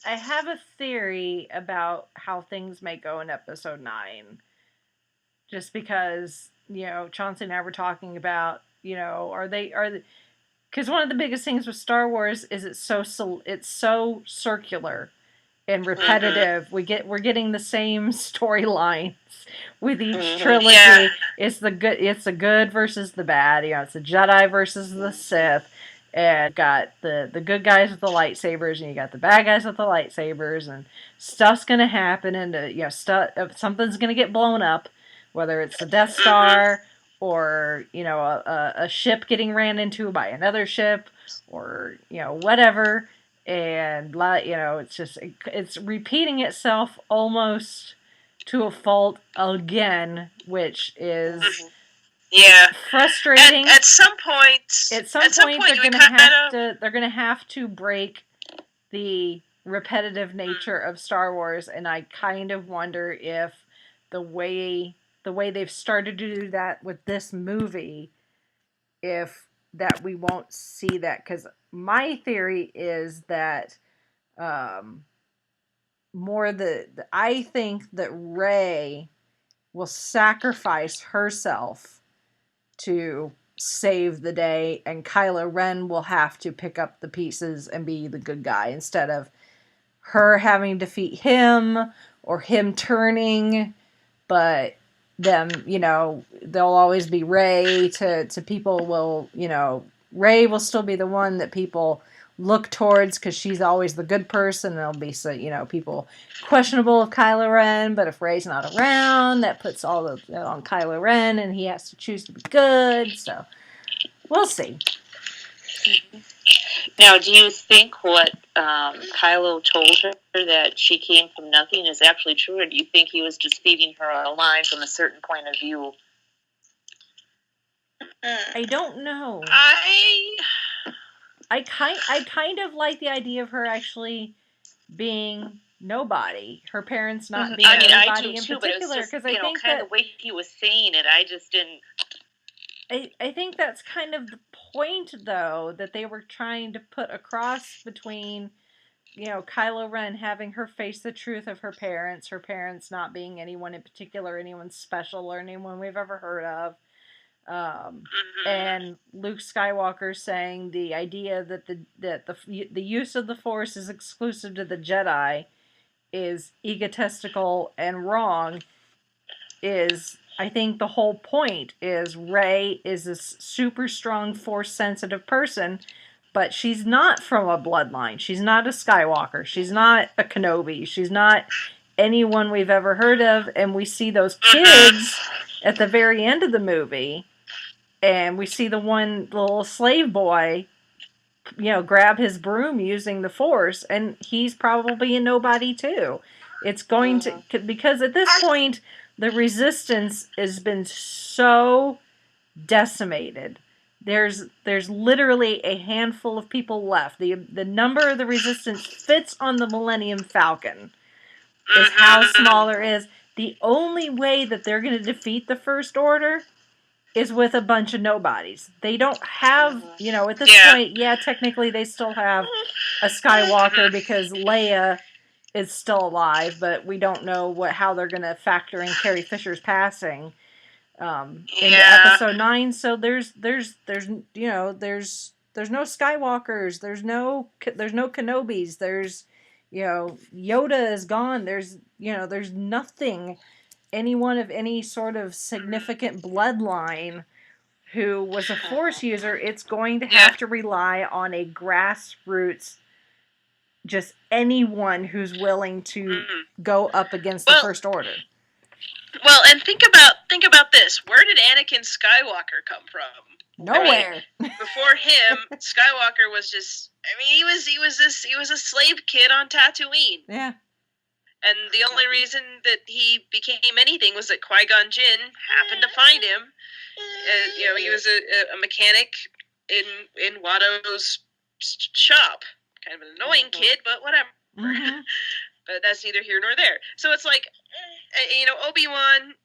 have a theory about how things may go in episode 9. Just because, Chauncey and I were talking about, because one of the biggest things with Star Wars is it's so circular and repetitive. We're getting the same storylines with each trilogy. Yeah. It's the good versus the bad. It's the Jedi versus the Sith. And got the good guys with the lightsabers, and you got the bad guys with the lightsabers, and stuff's gonna happen, and something's gonna get blown up, whether it's the Death Star or a ship getting ran into by another ship, or whatever, and it's repeating itself almost to a fault again, which is. Yeah. Frustrating. At some point, they're gonna have to break the repetitive nature of Star Wars, and I kind of wonder if the way they've started to do that with this movie, if that we won't see that, because my theory is that I think that Rey will sacrifice herself to save the day, and Kylo Ren will have to pick up the pieces and be the good guy instead of her having to defeat him or him turning. But them, they'll always be Rey to people will, Rey will still be the one that people look towards because she's always the good person. There'll be, people questionable of Kylo Ren, but if Rey's not around, that puts all that on Kylo Ren and he has to choose to be good. So we'll see. Now, do you think what Kylo told her, that she came from nothing, is actually true, or do you think he was just feeding her a line from a certain point of view? I don't know. I kind of like the idea of her actually being nobody. Her parents not being anybody in particular, because I think kind of the way he was saying it, I just didn't. I think that's kind of the point, though, that they were trying to put across between, Kylo Ren having her face the truth of her parents not being anyone in particular, anyone special, or anyone we've ever heard of. And Luke Skywalker saying the idea that the use of the Force is exclusive to the Jedi is egotistical and wrong. Is, I think, the whole point is Rey is this super strong Force sensitive person, but she's not from a bloodline. She's not a Skywalker. She's not a Kenobi. She's not anyone we've ever heard of. And we see those kids at the very end of the movie. And we see the little slave boy, grab his broom using the Force, and he's probably a nobody too. It's going to, because at this point, the Resistance has been so decimated. There's literally a handful of people left. The number of the Resistance fits on the Millennium Falcon is how small it is. The only way that they're going to defeat the First Order is with a bunch of nobodies. They don't have, at this point, technically they still have a Skywalker because Leia is still alive, but we don't know how they're going to factor in Carrie Fisher's passing into Episode 9. So there's no Skywalkers. There's no Kenobis. There's, Yoda is gone. There's nothing. Anyone of any sort of significant bloodline who was a Force user, it's going to have to rely on a grassroots, just anyone who's willing to go up against the First Order. Well, and think about this. Where did Anakin Skywalker come from? Nowhere. Before him, Skywalker was just, he was a slave kid on Tatooine. Yeah. And the only reason that he became anything was that Qui-Gon Jinn happened to find him. He was a mechanic in Watto's shop. Kind of an annoying kid, but whatever. But that's neither here nor there. So it's like, Obi-Wan,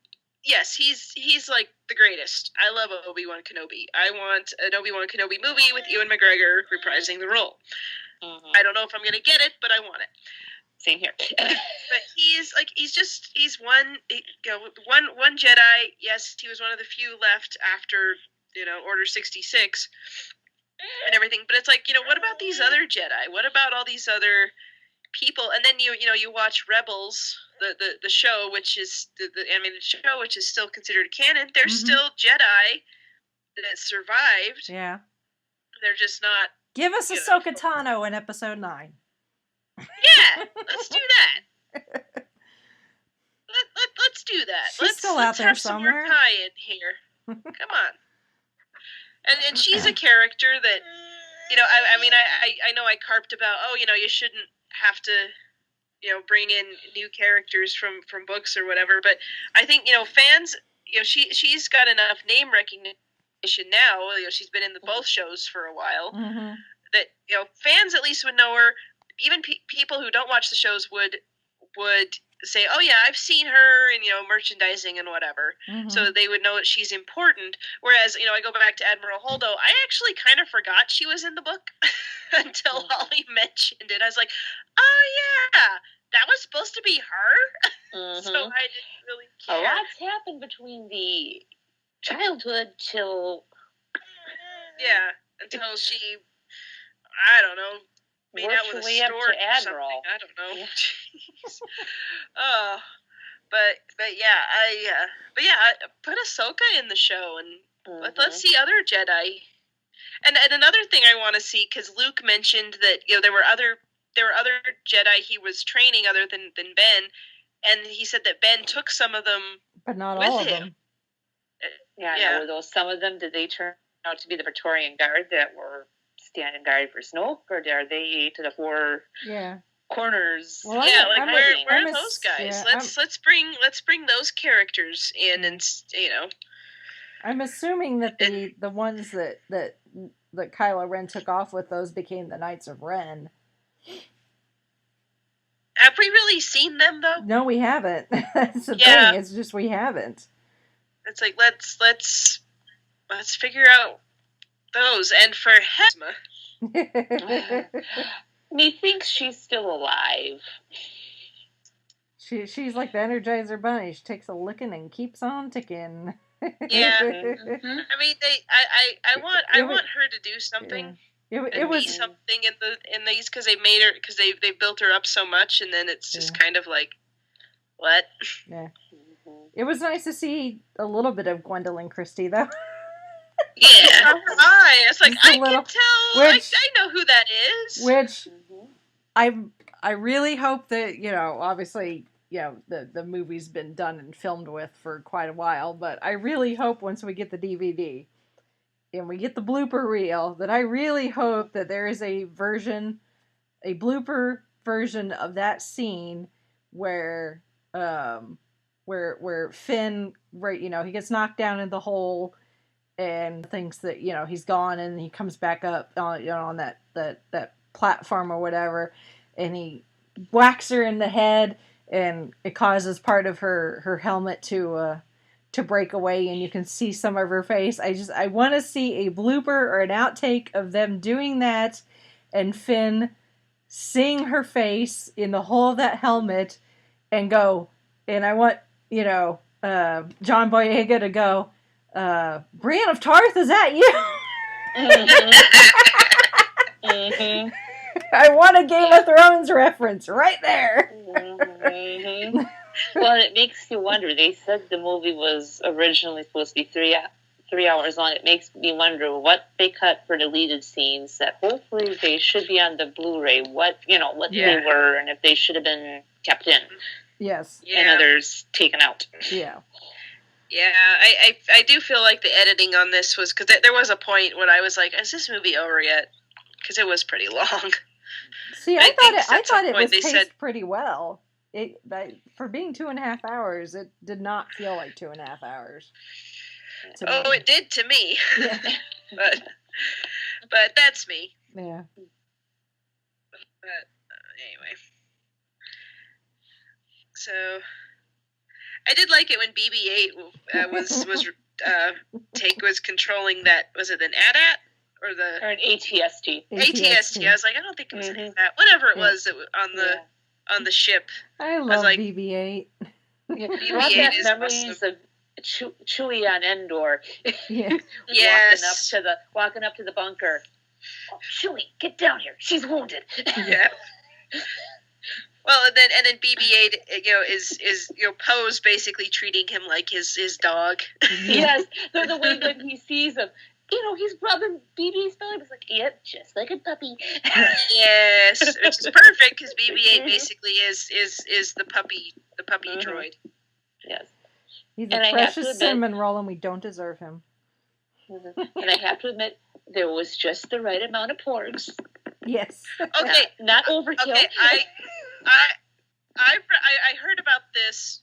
yes, he's like the greatest. I love Obi-Wan Kenobi. I want an Obi-Wan Kenobi movie with Ewan McGregor reprising the role. I don't know if I'm going to get it, but I want it. Same here. But he's one Jedi. Yes, he was one of the few left after, Order 66 and everything. But it's like, what about these other Jedi? What about all these other people? And then you watch Rebels, the show, which is the animated show, which is still considered canon. There's still Jedi that survived. Yeah. They're just not. Give us Ahsoka Tano in Episode 9. Yeah, let's do that. Let's do that. She's still out there somewhere. Some more tie-in here. Come on. And she's a character that, I know I carped about, you shouldn't have to, bring in new characters from books or whatever. But I think, fans, she's got enough name recognition now. She's been in both shows for a while. That, fans at least would know her. Even people who don't watch the shows would say, oh yeah, I've seen her in, merchandising and whatever. So they would know that she's important. Whereas, I go back to Admiral Holdo, I actually kind of forgot she was in the book until Holly mentioned it. I was like, oh yeah, that was supposed to be her? So I didn't really care. A lot's happened between the childhood till... Yeah, until she, I don't know, made out with a stork or something. I don't know. Yeah. but yeah, put Ahsoka in the show and let's see other Jedi. And another thing I want to see, because Luke mentioned that there were other Jedi he was training other than Ben, and he said that Ben took some of them, but not with all of him. them. Yeah. Were those some of them? Did they turn out to be the Praetorian Guard that were standing guard for Snoke, or are they to the four corners? Well, where are those guys? Let's bring those characters in, and I'm assuming that the ones that Kylo Ren took off with, those became the Knights of Ren. Have we really seen them though? No, we haven't. That's the thing. It's just we haven't. It's like let's figure out those, and for Hesma. Methinks she's still alive. She's like the Energizer Bunny. She takes a licking and keeps on ticking. Yeah. I mean, I want her to do something. It was something in these, because they built her up so much, and then it's just kind of like, what? Yeah. It was nice to see a little bit of Gwendolyn Christie, though. Yeah, it's like I can tell. I know who that is. Which I really hope that obviously the movie's been done and filmed with for quite a while, but I really hope once we get the DVD and we get the blooper reel, that I really hope that there is a blooper version of that scene where Finn, he gets knocked down in the hole and thinks that he's gone, and he comes back up on that platform or whatever, and he whacks her in the head, and it causes part of her helmet to break away, and you can see some of her face. I want to see a blooper or an outtake of them doing that, and Finn seeing her face in the hole of that helmet, and I want John Boyega to go, Brienne of Tarth, is that you? Mm-hmm. I want a Game of Thrones reference right there. Mm-hmm. Well, it makes you wonder. They said the movie was originally supposed to be 3 hours long. It makes me wonder what they cut for deleted scenes that hopefully they should be on the Blu-ray. What they were, and if they should have been kept in. Yes. And others taken out. Yeah. Yeah, I do feel like the editing on this was, because there was a point when I was like, is this movie over yet? Because it was pretty long. See, I thought it was paced pretty well. For being 2.5 hours, it did not feel like 2.5 hours. Oh, it did to me. Yeah. but that's me. Yeah. But anyway. So I did like it when BB-8 was controlling that. Was it an AT-AT or an ATST? ATST. I was like, I don't think it was an AT-AT. Whatever it was on the ship. I love BB-8. BB-8 is memories of Chewie on Endor. Yeah. Yes. Walking up to the bunker. Oh, Chewie, get down here. She's wounded. Yeah. Well, and then BB-8, is Poe's basically treating him like his dog. Yes, the way that he sees him. He's rubbing BB's belly. It's like, yep, just like a puppy. Yes, which is perfect, because BB-8 basically is the puppy droid. Yes. He's a precious cinnamon roll, and we don't deserve him. And I have to admit, there was just the right amount of porgs. Yes. Okay. Not overkill. Okay, I heard about this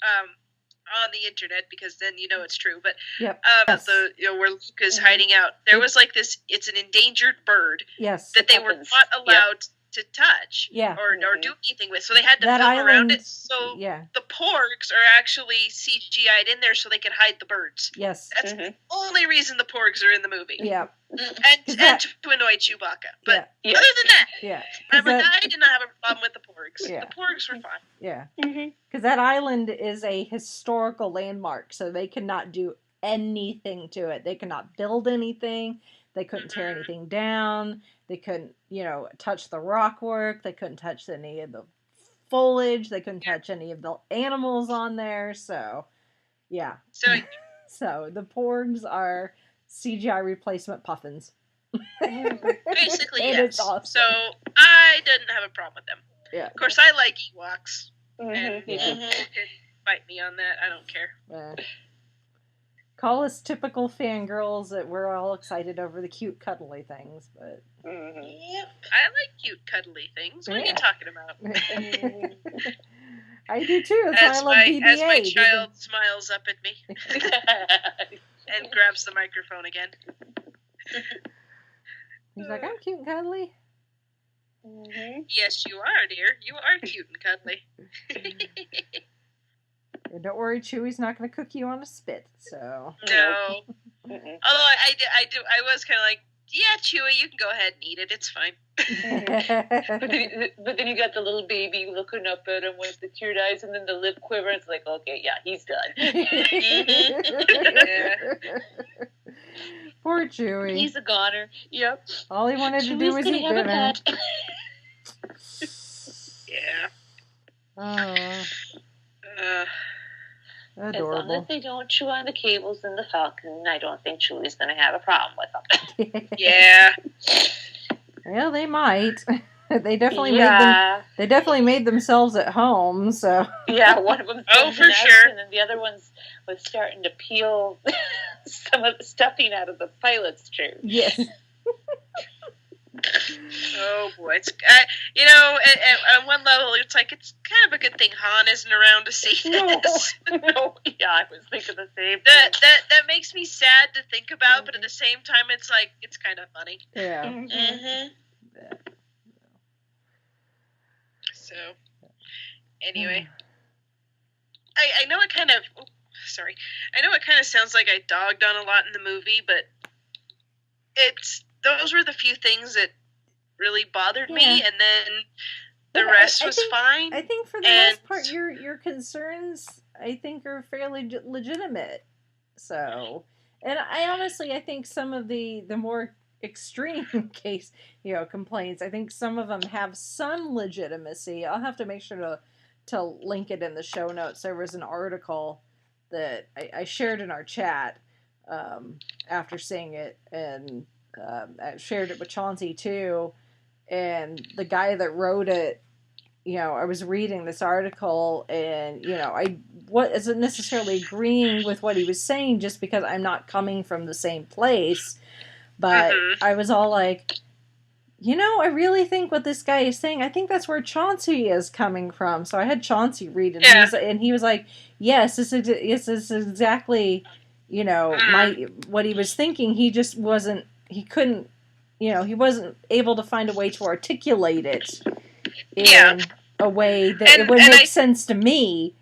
on the internet, because then it's true. But yes. where Luke is hiding out, there was like this. It's an endangered bird. Yes. That they were not allowed to touch. Yeah. Or do anything with. So they had to that film island, around it. So the porgs are actually CGI'd in there so they can hide the birds. Yes. That's the only reason the porgs are in the movie. Yeah. And to annoy Chewbacca. But other than that, I did not have a problem with the porgs. Yeah. The porgs were fine. Yeah. Because that island is a historical landmark, so they cannot do anything to it. They cannot build anything. They couldn't tear anything down. They couldn't, touch the rock work. They couldn't touch any of the foliage. They couldn't touch any of the animals on there. So, yeah. So So the porgs are CGI replacement puffins. basically, And yes. it's awesome. So I didn't have a problem with them. Yeah. Of course, I like Ewoks, and Me you too. can fight me on that. I don't care. Call us typical fangirls that we're all excited over the cute cuddly things, but Yep. I like cute, cuddly things. What are you talking about? I do too. That's why I love BB-8. As my child smiles up at me and grabs the microphone again. He's like, I'm cute and cuddly. Yes, you are, dear. You are cute and cuddly. And don't worry, Chewie's not going to cook you on a spit. So No. Although I was kind of like, yeah, Chewie, you can go ahead and eat it. It's fine. But then you got the little baby looking up at him with the teared eyes and then the lip quiver. It's like, okay, yeah, he's done. Poor Chewie. He's a goner. Yep. All he wanted to do Chewie's was gonna eat have a dinner. pet. Yeah. Oh, As long adorable. as they don't chew on the cables in the Falcon, I don't think Chewie's going to have a problem with them. Yeah. Well, they might. They definitely Yeah. They definitely made themselves at home. So Yeah, one of them. Oh, for sure. And then the other one's was starting to peel some of the stuffing out of the pilot's chair. yes. Oh boy, it's at one level it's like it's kind of a good thing Han isn't around to see this. No, yeah, I was thinking the same thing. That makes me sad to think about, but at the same time it's like it's kind of funny. Yeah. Mm-hmm. So anyway, I know it kind of I know it kind of sounds like I dogged on a lot in the movie, but those were the few things that really bothered me, and then the rest was fine. I think for the most part, your concerns, I think, are fairly legitimate. So, and I think some of the more extreme case, complaints, I think some of them have some legitimacy. I'll have to make sure to link it in the show notes. There was an article that I shared in our chat after seeing it, and I shared it with Chauncey too. And the guy that wrote it, I was reading this article, and I wasn't necessarily agreeing with what he was saying just because I'm not coming from the same place. But I was all like, I really think what this guy is saying, I think that's where Chauncey is coming from. So I had Chauncey read it, and he was like, yes, this is exactly, what he was thinking. He just wasn't, he couldn't, he wasn't able to find a way to articulate it in a way that it would make sense to me.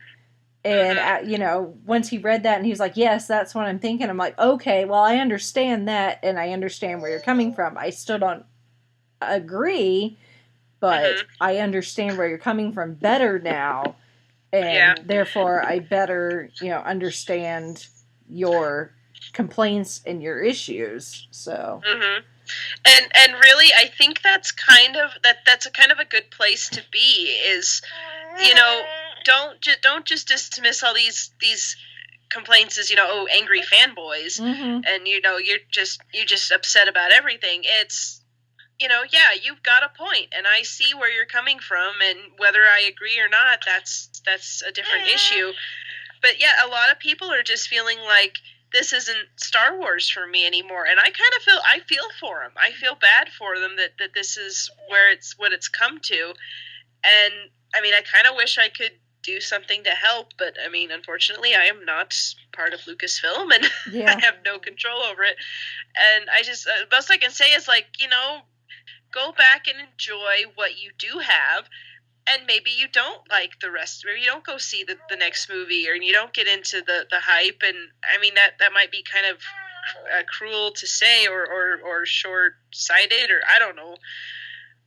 And, once he read that and he was like, yes, that's what I'm thinking. I'm like, okay, well, I understand that, and I understand where you're coming from. I still don't agree, but I understand where you're coming from better now. And therefore, I better, understand your complaints and your issues. So. And really, I think that's kind of a good place to be. Is don't just dismiss all these complaints as angry fanboys, and you're just upset about everything. It's you've got a point, and I see where you're coming from, and whether I agree or not, that's a different issue. But yeah, a lot of people are just feeling like this isn't Star Wars for me anymore, and I feel for them. I feel bad for them that this is what it's come to, and I mean, I kind of wish I could do something to help, but I mean, unfortunately, I am not part of Lucasfilm, and I have no control over it. And I just most I can say is go back and enjoy what you do have. And maybe you don't like the rest. Maybe you don't go see the next movie, or you don't get into the hype. And I mean that might be kind of cruel to say, or short-sighted, or I don't know.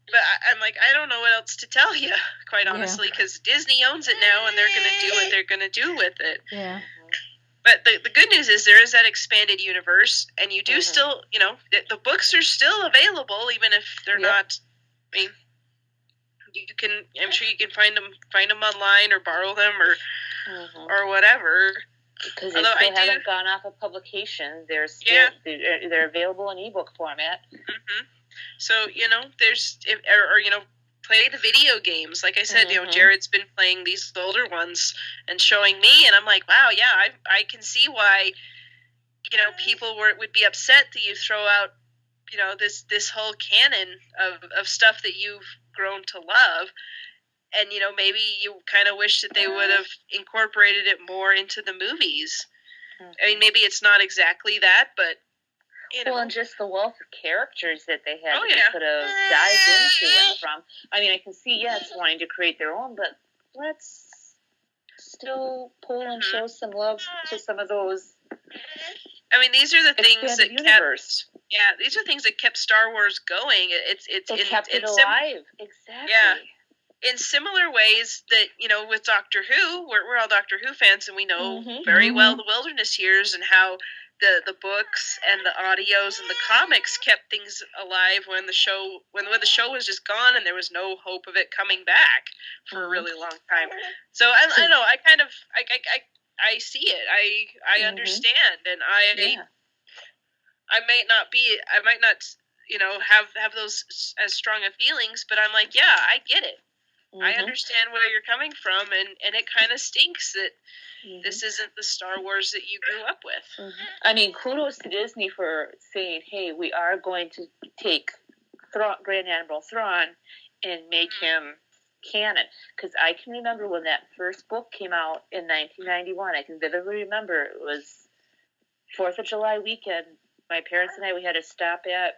But I'm like, I don't know what else to tell you, quite honestly, because Disney owns it now, and they're going to do what they're going to do with it. Yeah. But the good news is there is that expanded universe, and you do still, the books are still available, even if they're not. I mean, you I'm sure you can find them online or borrow them or whatever. Because they still haven't gone off of publication. They're still they're available in ebook format. Mm-hmm. So there's play the video games. Like I said, Jared's been playing these older ones and showing me, and I'm like, wow, yeah, I can see why people would be upset that you throw out this whole canon of stuff that you've grown to love. And, maybe you kind of wish that they would have incorporated it more into the movies. Mm-hmm. I mean, maybe it's not exactly that, but, Well, and just the wealth of characters that they had they could have dived into and from. I mean, I can see, yes, wanting to create their own, but let's still pull and show some love to some of those. I mean, these are the things that these are things that kept Star Wars going. It kept it alive. Exactly. Yeah. In similar ways that, with Doctor Who, we're all Doctor Who fans, and we know very well the Wilderness Years and how the books and the audios and the comics kept things alive when the show was just gone and there was no hope of it coming back for a really long time. So I don't know, I see it. I understand, and I might not have those as strong of feelings, but I'm like, yeah, I get it. I understand where you're coming from, and it kind of stinks that this isn't the Star Wars that you grew up with. I mean, kudos to Disney for saying, hey, we are going to take Grand Admiral Thrawn and make him canon. Because I can remember when that first book came out in 1991. I can vividly remember it was 4th of July weekend. My parents and I, we had to stop at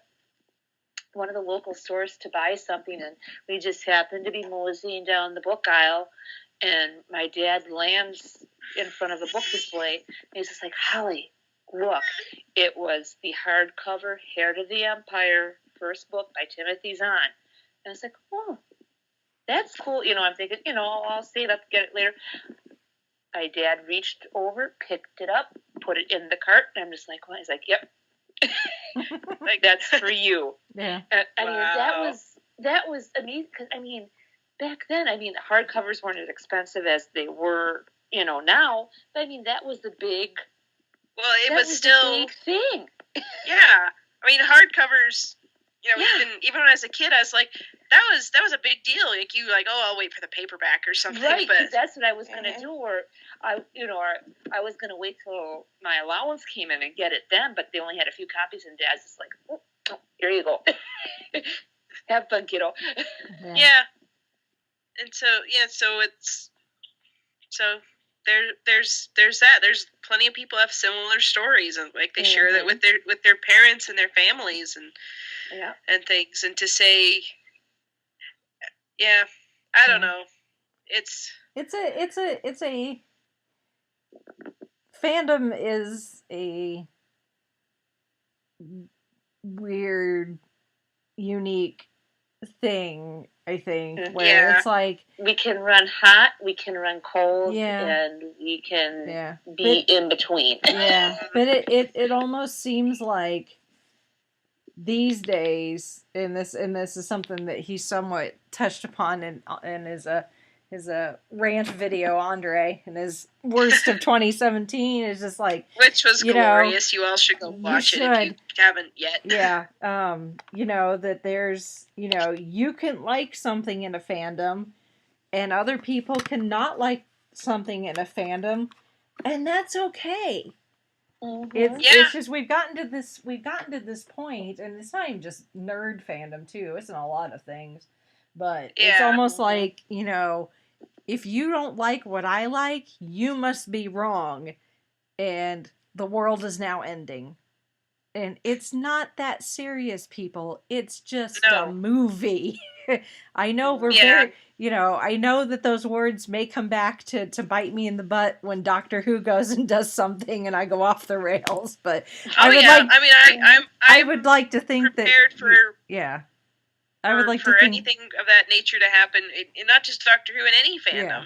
one of the local stores to buy something, and we just happened to be moseying down the book aisle, and my dad lands in front of a book display, and he's just like, Holly, look, it was the hardcover Heir to the Empire first book by Timothy Zahn. And I was like, oh, that's cool. I'm thinking, I'll save up, get it later. My dad reached over, picked it up, put it in the cart, and I'm just like, what? He's like, yep. Like, that's for you. Yeah. I mean, that was amazing, because back then, hardcovers weren't as expensive as they were, now. But I mean, that was the big. Well, it was still the big thing. Yeah, I mean, hardcovers. Even when I was a kid, I was like, that was a big deal. Like, I'll wait for the paperback or something. Right, but that's what I was gonna do, or I was gonna wait till my allowance came in and get it then. But they only had a few copies, and Dad's just like, oh, here you go, have fun, kiddo. Yeah. And so there's that. There's plenty of people have similar stories, and like they share that with their parents and their families and things. And to say, I don't know, it's a fandom is a weird, unique thing, I think, where it's like we can run hot, we can run cold, and we can be in between. Yeah, but it almost seems like these days, and this is something that he somewhat touched upon in his rant video, Andre, and his worst of 2017 is just like, which was glorious. You all should go watch it if you haven't yet. Yeah, that there's, you can like something in a fandom, and other people cannot like something in a fandom, and that's okay. It's just we've gotten to this point, and it's not even just nerd fandom too. It's in a lot of things, but it's almost like, if you don't like what I like, you must be wrong, and the world is now ending. And it's not that serious, people. It's just a movie. I know we're very, I know that those words may come back to bite me in the butt when Doctor Who goes and does something and I go off the rails. But I would like to think that I would like to think anything of that nature to happen, not just Doctor Who, in any fandom. Yeah.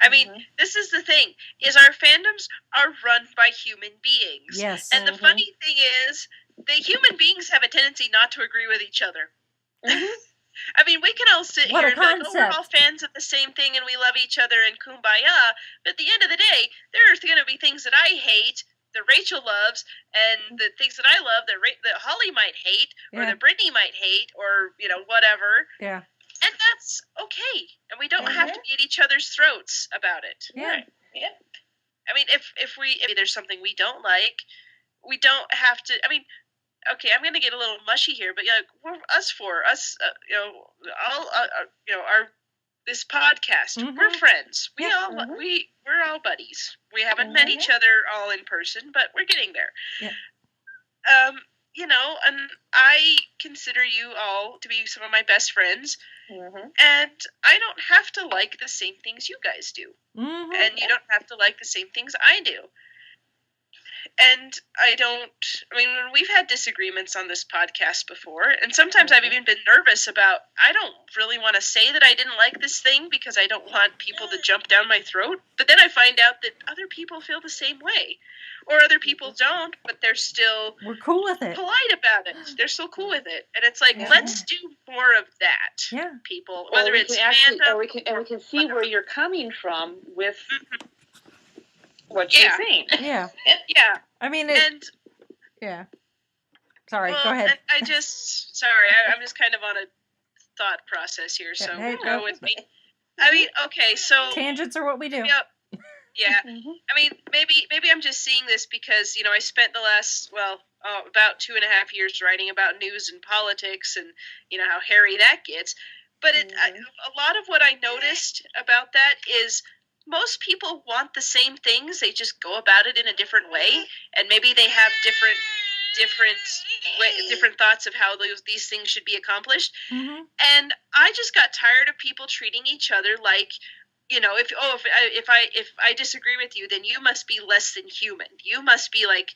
I mean, this is the thing, is our fandoms are run by human beings. Yes. And the funny thing is, the human beings have a tendency not to agree with each other. I mean, we can all sit What here a and be like, oh, we're all concept. fans of the same thing and we love each other and kumbaya. But at the end of the day, there's going to be things that I hate that Rachel loves and the things that I love that Holly might hate or Yeah. that Brittany might hate or, whatever. Yeah. And that's okay. And we don't have to Mhm. be at each other's throats about it. Yeah. Right. Yep. I mean, if there's something we don't like, we don't have to. I mean, okay, I'm going to get a little mushy here, but we're our this podcast. Mhm. We're friends. Yeah. We're all buddies. We haven't met each other all in person, but we're getting there. Yeah. And I consider you all to be some of my best friends, Mm-hmm. and I don't have to like the same things you guys do. Mhm. And you don't have to like the same things I do. And we've had disagreements on this podcast before, and sometimes I've even been nervous about, I don't really want to say that I didn't like this thing because I don't want people to jump down my throat. But then I find out that other people feel the same way. Or other people don't, but they're still We're cool with it. polite about it. They're still cool with it. And it's like, Yeah. let's do more of that, Yeah. people. Or Whether we it's can actually, fandom or we can see where you're coming from with what Yeah. you're saying. Yeah. Yeah. I mean, And yeah. Sorry, well, go ahead. and I'm just kind of on a thought process here, so Hey, go go. with me. I mean, okay, so Tangents are what we do. Yep. Yeah. Mm-hmm. I mean, maybe I'm just seeing this because I spent the last about 2.5 years writing about news and politics, and how hairy that gets. But a lot of what I noticed about that is most people want the same things. They just go about it in a different way, and maybe they have different thoughts of how these things should be accomplished. Mhm. And I just got tired of people treating each other like, if I disagree with you, then you must be less than human. You must be like,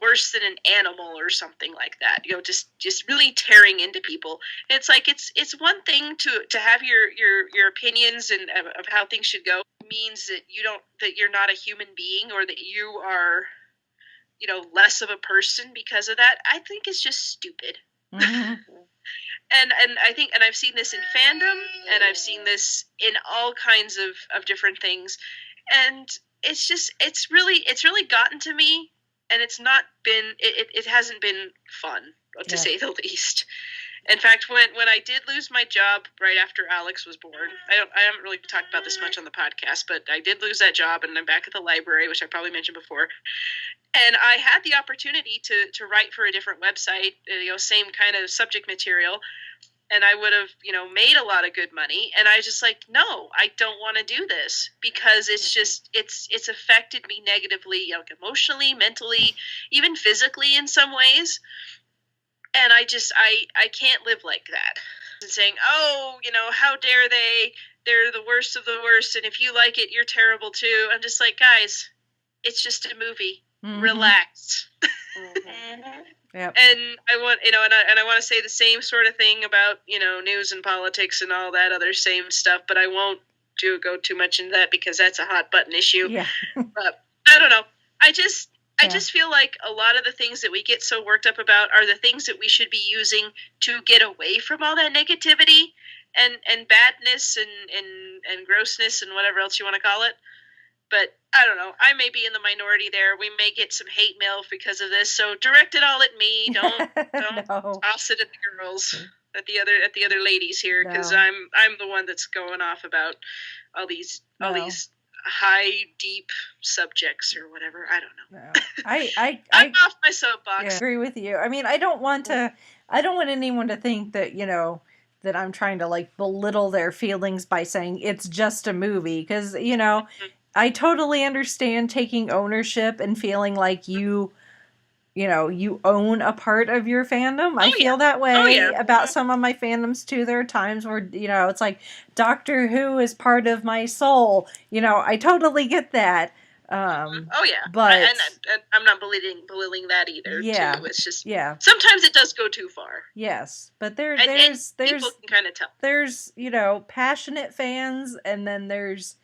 worse than an animal or something like that. Just really tearing into people. And it's like it's one thing to have your opinions and of how things should go. It means that you're not a human being, or that you are less of a person because of that. I think it's just stupid. Mhm. And I think, and I've seen this in fandom, and I've seen this in all kinds of different things, and it's really gotten to me, and it hasn't been fun, to Yeah. say the least. In fact, when I did lose my job right after Alex was born, I haven't really talked about this much on the podcast, but I did lose that job, and I'm back at the library, which I probably mentioned before. And I had the opportunity to write for a different website, same kind of subject material, and I would have, made a lot of good money. And I was just like, no, I don't want to do this, because it's just, it's affected me negatively, emotionally, mentally, even physically in some ways. And I can't live like that. And saying, oh, how dare they? They're the worst of the worst, and if you like it, you're terrible too. I'm just like, guys, it's just a movie. Mhm. Relax. Mm-hmm. Yep. And I want, and I want to say the same sort of thing about, news and politics and all that other same stuff, but I won't go too much into that because that's a hot button issue. Yeah. But I don't know. I just Yeah. feel like a lot of the things that we get so worked up about are the things that we should be using to get away from all that negativity and badness and grossness and whatever else you want to call it. But I don't know. I may be in the minority there. We may get some hate mail because of this. So direct it all at me. Don't No. toss it at the girls, at the other ladies here, because No. I'm the one that's going off about all these No. high deep subjects or whatever. I don't know. No. I I'm off my soapbox. yeah, agree with you. I mean, I don't want anyone to think that, that I'm trying to like belittle their feelings by saying it's just a movie, because, I totally understand taking ownership and feeling like you own a part of your fandom. I feel that way about some of my fandoms too. There are times where, it's like Doctor Who is part of my soul. I totally get that. Oh yeah, but and I'm not belittling that either. Yeah. Too. It's just yeah, sometimes it does go too far. yes, but And there's people can kind of tell. there's passionate fans, and then there's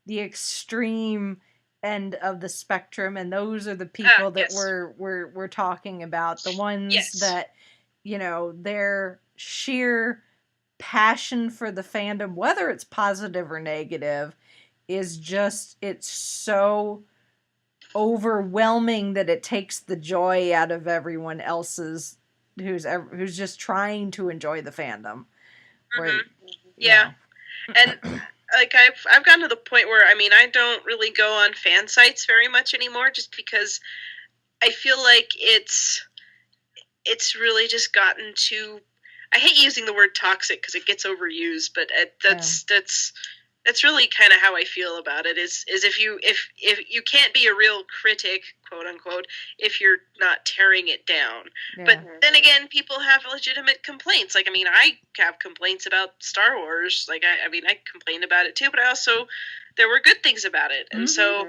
the extreme end of the spectrum, and those are the people that yes. we're talking about, the ones Yes. that their sheer passion for the fandom, whether it's positive or negative, is just, it's so overwhelming that it takes the joy out of everyone else's who's just trying to enjoy the fandom. Where, Yeah. And like I've gotten to the point where, I mean, I don't really go on fan sites very much anymore, just because I feel like it's really just gotten too, I hate using the word toxic because it gets overused, but that's really kind of how I feel about it. Is if you can't be a real critic, quote unquote, if you're not tearing it down. Yeah. But then again, people have legitimate complaints. Like, I mean, I have complaints about Star Wars. Like, I mean, I complained about it too, but I also, there were good things about it. And so,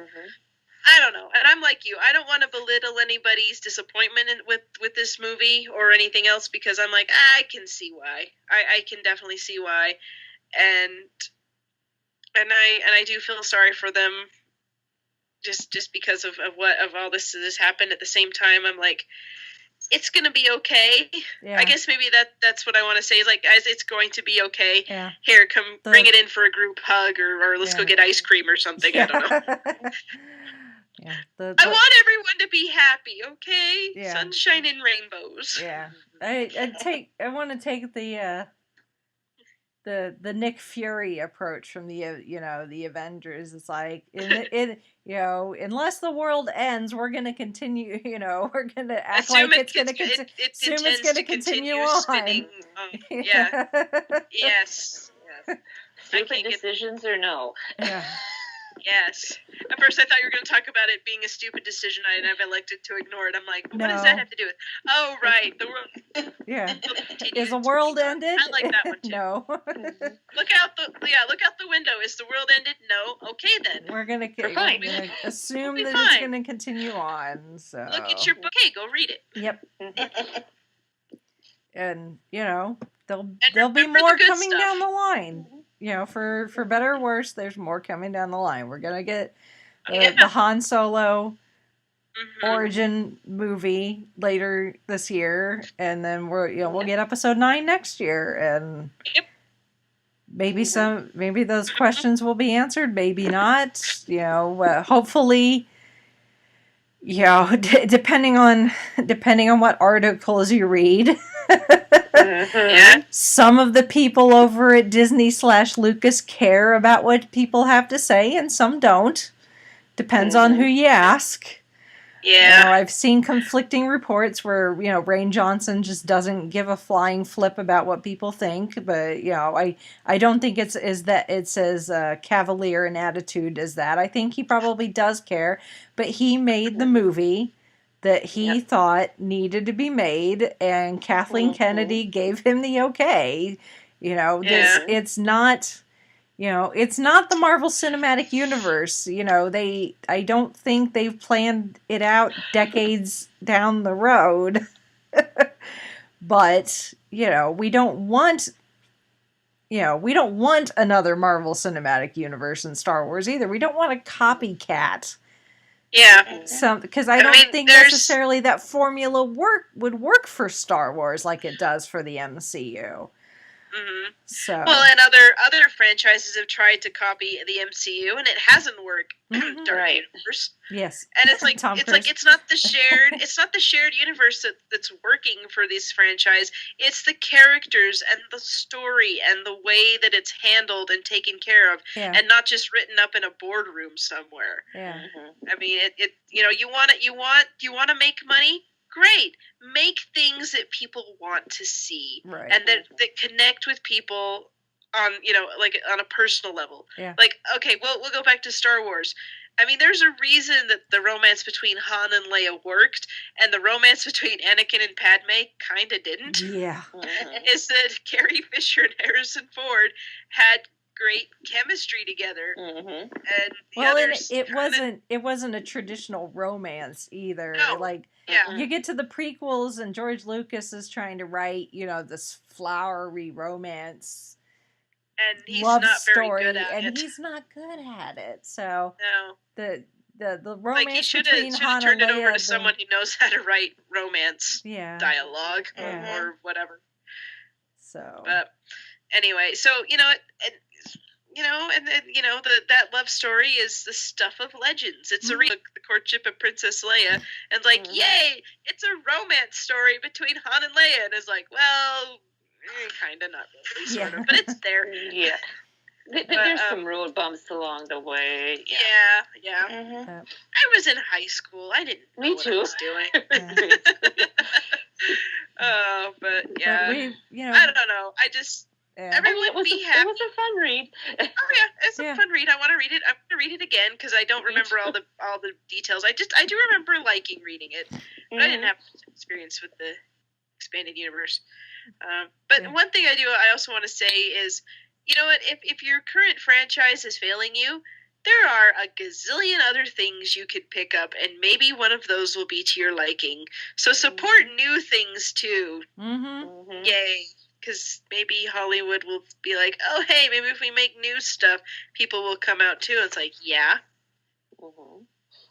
I don't know. And I'm like you. I don't want to belittle anybody's disappointment with this movie or anything else, because I'm like, I can see why. I can definitely see why. And I do feel sorry for them, just because of all this has happened. At the same time, I'm like, it's gonna be okay. Yeah. I guess maybe that's what I want to say. Is like, guys, it's going to be okay. Yeah. Here, come bring it in for a group hug, or let's go get ice cream or something. I don't know. Yeah. I want everyone to be happy, okay? Yeah. Sunshine and rainbows. Yeah. I want to take the Nick Fury approach from the the Avengers. It's like unless the world ends, we're gonna continue. We're gonna act like it's gonna continue on. Spinning. Yeah. Yes. Stupid decisions or no? Yeah. Yes. At first I thought you were going to talk about it being a stupid decision, and I've elected to ignore it. I'm like, what does that have to do with? Oh, right. The world. Yeah. Is the world ended? I like that one too. No. Look out the window. Is the world ended? No. Okay then. We're gonna assume We'll that fine. it's gonna continue on. So Look at your book. Hey, go read it. Yep. And there'll be remember more the good coming stuff. down the line. For better or worse, there's more coming down the line. We're gonna get the Han Solo origin movie later this year, and then we'll get episode 9 next year, and maybe those questions will be answered, maybe not. Hopefully, depending on what articles you read. Yeah. Some of the people over at Disney/Lucas care about what people have to say, and some don't. Depends on who you ask. Yeah. I've seen conflicting reports where, Rain Johnson just doesn't give a flying flip about what people think. But, I don't think it's as cavalier an attitude as that. I think he probably does care. But he made the movie that he thought needed to be made, and Kathleen Kennedy gave him the okay. It's not... it's not the Marvel Cinematic Universe. I don't think they've planned it out decades down the road. But, we don't want another Marvel Cinematic Universe in Star Wars either. We don't want a copycat. Yeah. Because I don't think necessarily that formula would work for Star Wars like it does for the MCU. Mm-hmm. So and other franchises have tried to copy the MCU, and it hasn't worked. Dark Universe. Yes. And it's like it's not the shared universe that's working for this franchise. It's the characters and the story and the way that it's handled and taken care of, and not just written up in a boardroom somewhere. Yeah. I mean, you want to make money. Great. Make things that people want to see, right, and that connect with people on on a personal level. Yeah. Like, okay, we'll go back to Star Wars. I mean, there's a reason that the romance between Han and Leia worked, and the romance between Anakin and Padme kind of didn't. Yeah. Is that Carrie Fisher and Harrison Ford had great chemistry together, and the others it wasn't a traditional romance either. No. You get to the prequels, and George Lucas is trying to write, this flowery romance, and he's love not story, very good at and it. he's not good at it. So no, the romance he should between have Han turned and it over Leia, to someone who knows how to write romance dialogue Yeah. or whatever. So, but anyway, so and then that love story is the stuff of legends. It's the courtship of Princess Leia, and like, yay, it's a romance story between Han and Leia, and it's like, well, kind of, not really, sort of, but it's there. Yeah. There's some road bumps along the way. Yeah. Mm-hmm. I was in high school. I didn't know what I was doing. But yeah, I don't know. I just everyone be happy. It was a fun read. Oh yeah, it's a fun read. I want to read it. I'm going to read it again because I don't remember all the details. I do remember liking reading it, but I didn't have experience with the expanded universe. But one thing I also want to say is, you know what? If your current franchise is failing you, there are a gazillion other things you could pick up, and maybe one of those will be to your liking. So support new things too. Mm-hmm. Yay. Because maybe Hollywood will be like, oh, hey, maybe if we make new stuff, people will come out too. It's like, yeah. Mm-hmm.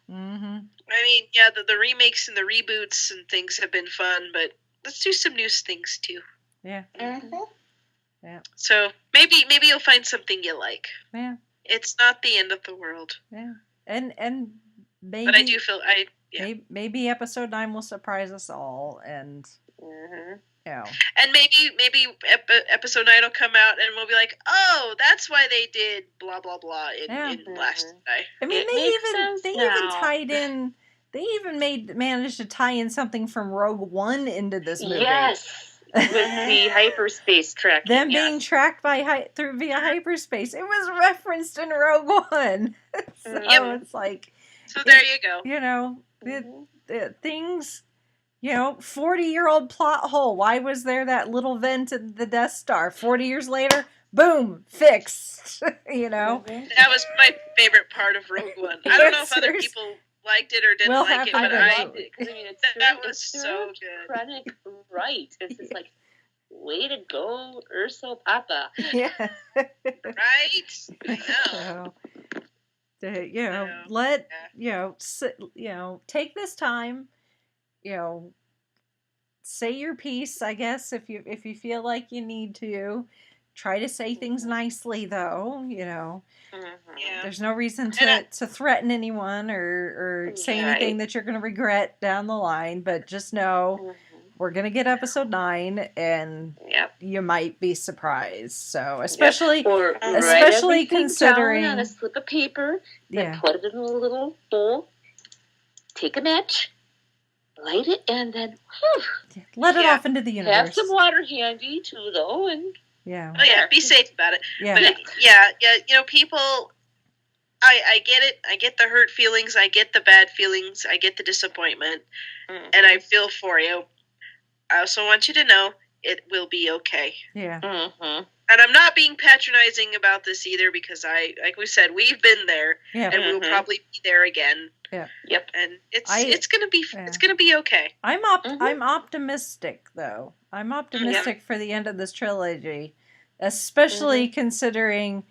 I mean, yeah, the remakes and the reboots and things have been fun, but let's do some new things too. Yeah. Mm-hmm. Yeah. So maybe you'll find something you like. Yeah. It's not the end of the world. Yeah. And maybe, but I do feel maybe episode 9 will surprise us all, and and maybe episode 9 will come out and we'll be like, oh, that's why they did blah blah blah in Last Jedi. I mean, they even tied in. They even managed to tie in something from Rogue One into this movie. Yes. With the hyperspace tracking. Them being tracked via hyperspace. It was referenced in Rogue One. So it's like... So there you go. You know, things... 40-year-old plot hole. Why was there that little vent in the Death Star? 40 years later, boom, fixed. That was my favorite part of Rogue One. I don't know if other people liked it or didn't like it, but that was so good. Krennic right. It's just like, way to go, Urso Papa. Yeah. Right? I know. Take this time, say your piece, I guess, if you feel like you need to. Try to say things nicely, though, There's no reason to threaten anyone or say anything that you're going to regret down the line, but just know we're going to get episode 9, and you might be surprised. So, especially considering... on a slip of paper, and put it in a little bowl, take a match, light it, and then let it off into the universe. Have some water handy, too, though, and... Yeah. Oh yeah, be safe about it. Yeah. But people, I get it. I get the hurt feelings. I get the bad feelings. I get the disappointment, and I feel for you. I also want you to know it will be okay. Yeah. And I'm not being patronizing about this either, because like we said, we've been there, and we'll probably be there again. Yeah. Yep. And it's gonna be okay. I'm optimistic, though. I'm optimistic for the end of this trilogy, especially considering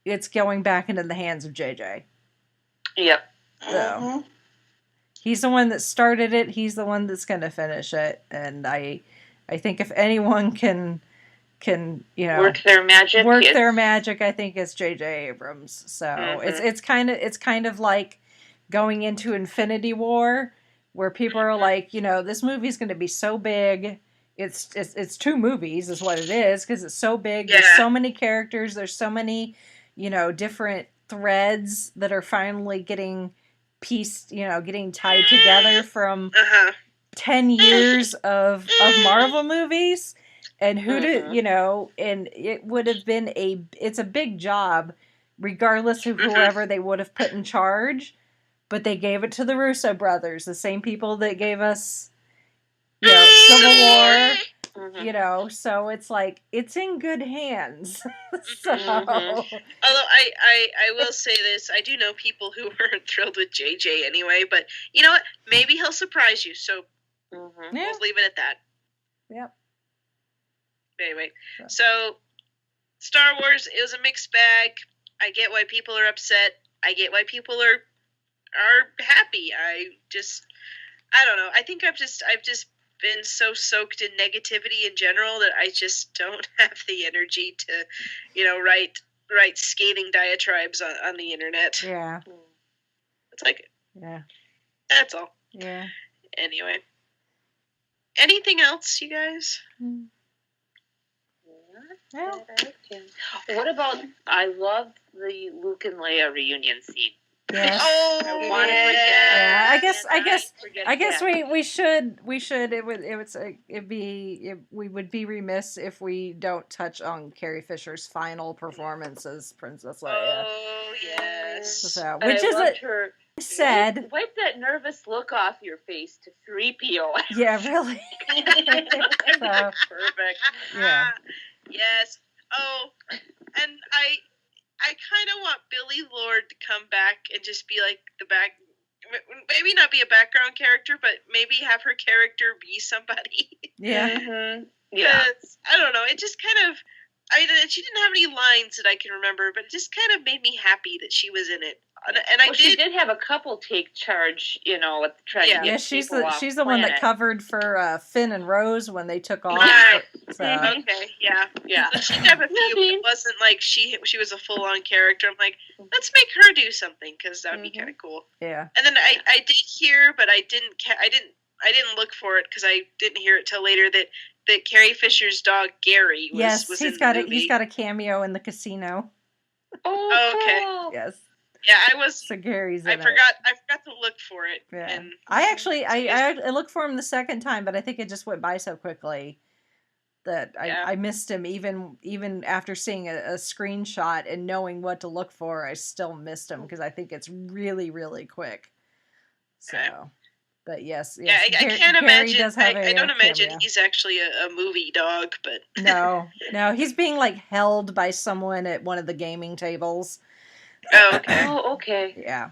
it's going back into the hands of JJ. Yep. So he's the one that started it. He's the one that's going to finish it, and I think if anyone can work their magic, I think it's JJ Abrams. So it's kind of like going into Infinity War, where people are like, this movie's going to be so big. It's 2 movies is what it is, because it's so big. Yeah. There's so many characters. There's so many, different threads that are finally getting pieced, getting tied together from 10 years of Marvel movies. And and it would have been it's a big job, regardless of whoever they would have put in charge. But they gave it to the Russo brothers, the same people that gave us, Civil War, so it's like, it's in good hands. So. Although I will say this, I do know people who weren't thrilled with JJ anyway, but you know what? Maybe he'll surprise you, so we'll leave it at that. Yep. Anyway, so Star Wars, it was a mixed bag. I get why people are upset. I get why people are happy. I don't know. I think I've just been so soaked in negativity in general that I just don't have the energy to, write scathing diatribes on the internet. Yeah. It's like, Yeah. that's all. Yeah. Anyway. Anything else, you guys? Yeah. What about, I love the Luke and Leia reunion scene. Yes. Oh, I want to Yeah, I guess that. we should we would be remiss if we don't touch on Carrie Fisher's final performance as Princess Leia. Oh, yes. So, But which I is loved her. said. Wipe that nervous look off your face to 3PO. Yeah, really. So, Perfect. yeah. Yes. Oh, and I kind of want Billie Lourd to come back and just be like maybe not be a background character, but maybe have her character be somebody. Yeah. Mm-hmm. Yeah. I don't know. It just kind of, she didn't have any lines that I can remember, but it just kind of made me happy that she was in it. And she did have a couple take charge, with trying to get she's people off the one that planet. covered for Finn and Rose when they took off. Right. So. Okay, yeah. Yeah. So she'd have a few, but it wasn't like she was a full-on character. I'm like, let's make her do something, because that would be kind of cool. Yeah. And then I did hear, but I didn't look for it because I didn't hear it till later that Carrie Fisher's dog Gary was he's in got the movie. he's got a cameo in the casino. Oh, okay. cool. Yes. Yeah, I was. So Gary's in I it. forgot to look for it. Yeah. And I actually I looked for him the second time, but I think it just went by so quickly that I missed him even after seeing a screenshot and knowing what to look for. I still missed him because I think it's really, really quick. So, but yes. Yeah, I can't Gary imagine. Does have I don't imagine cameo. he's actually a movie dog, but No, he's being like held by someone at one of the gaming tables. Oh, okay. Oh, okay. Yeah.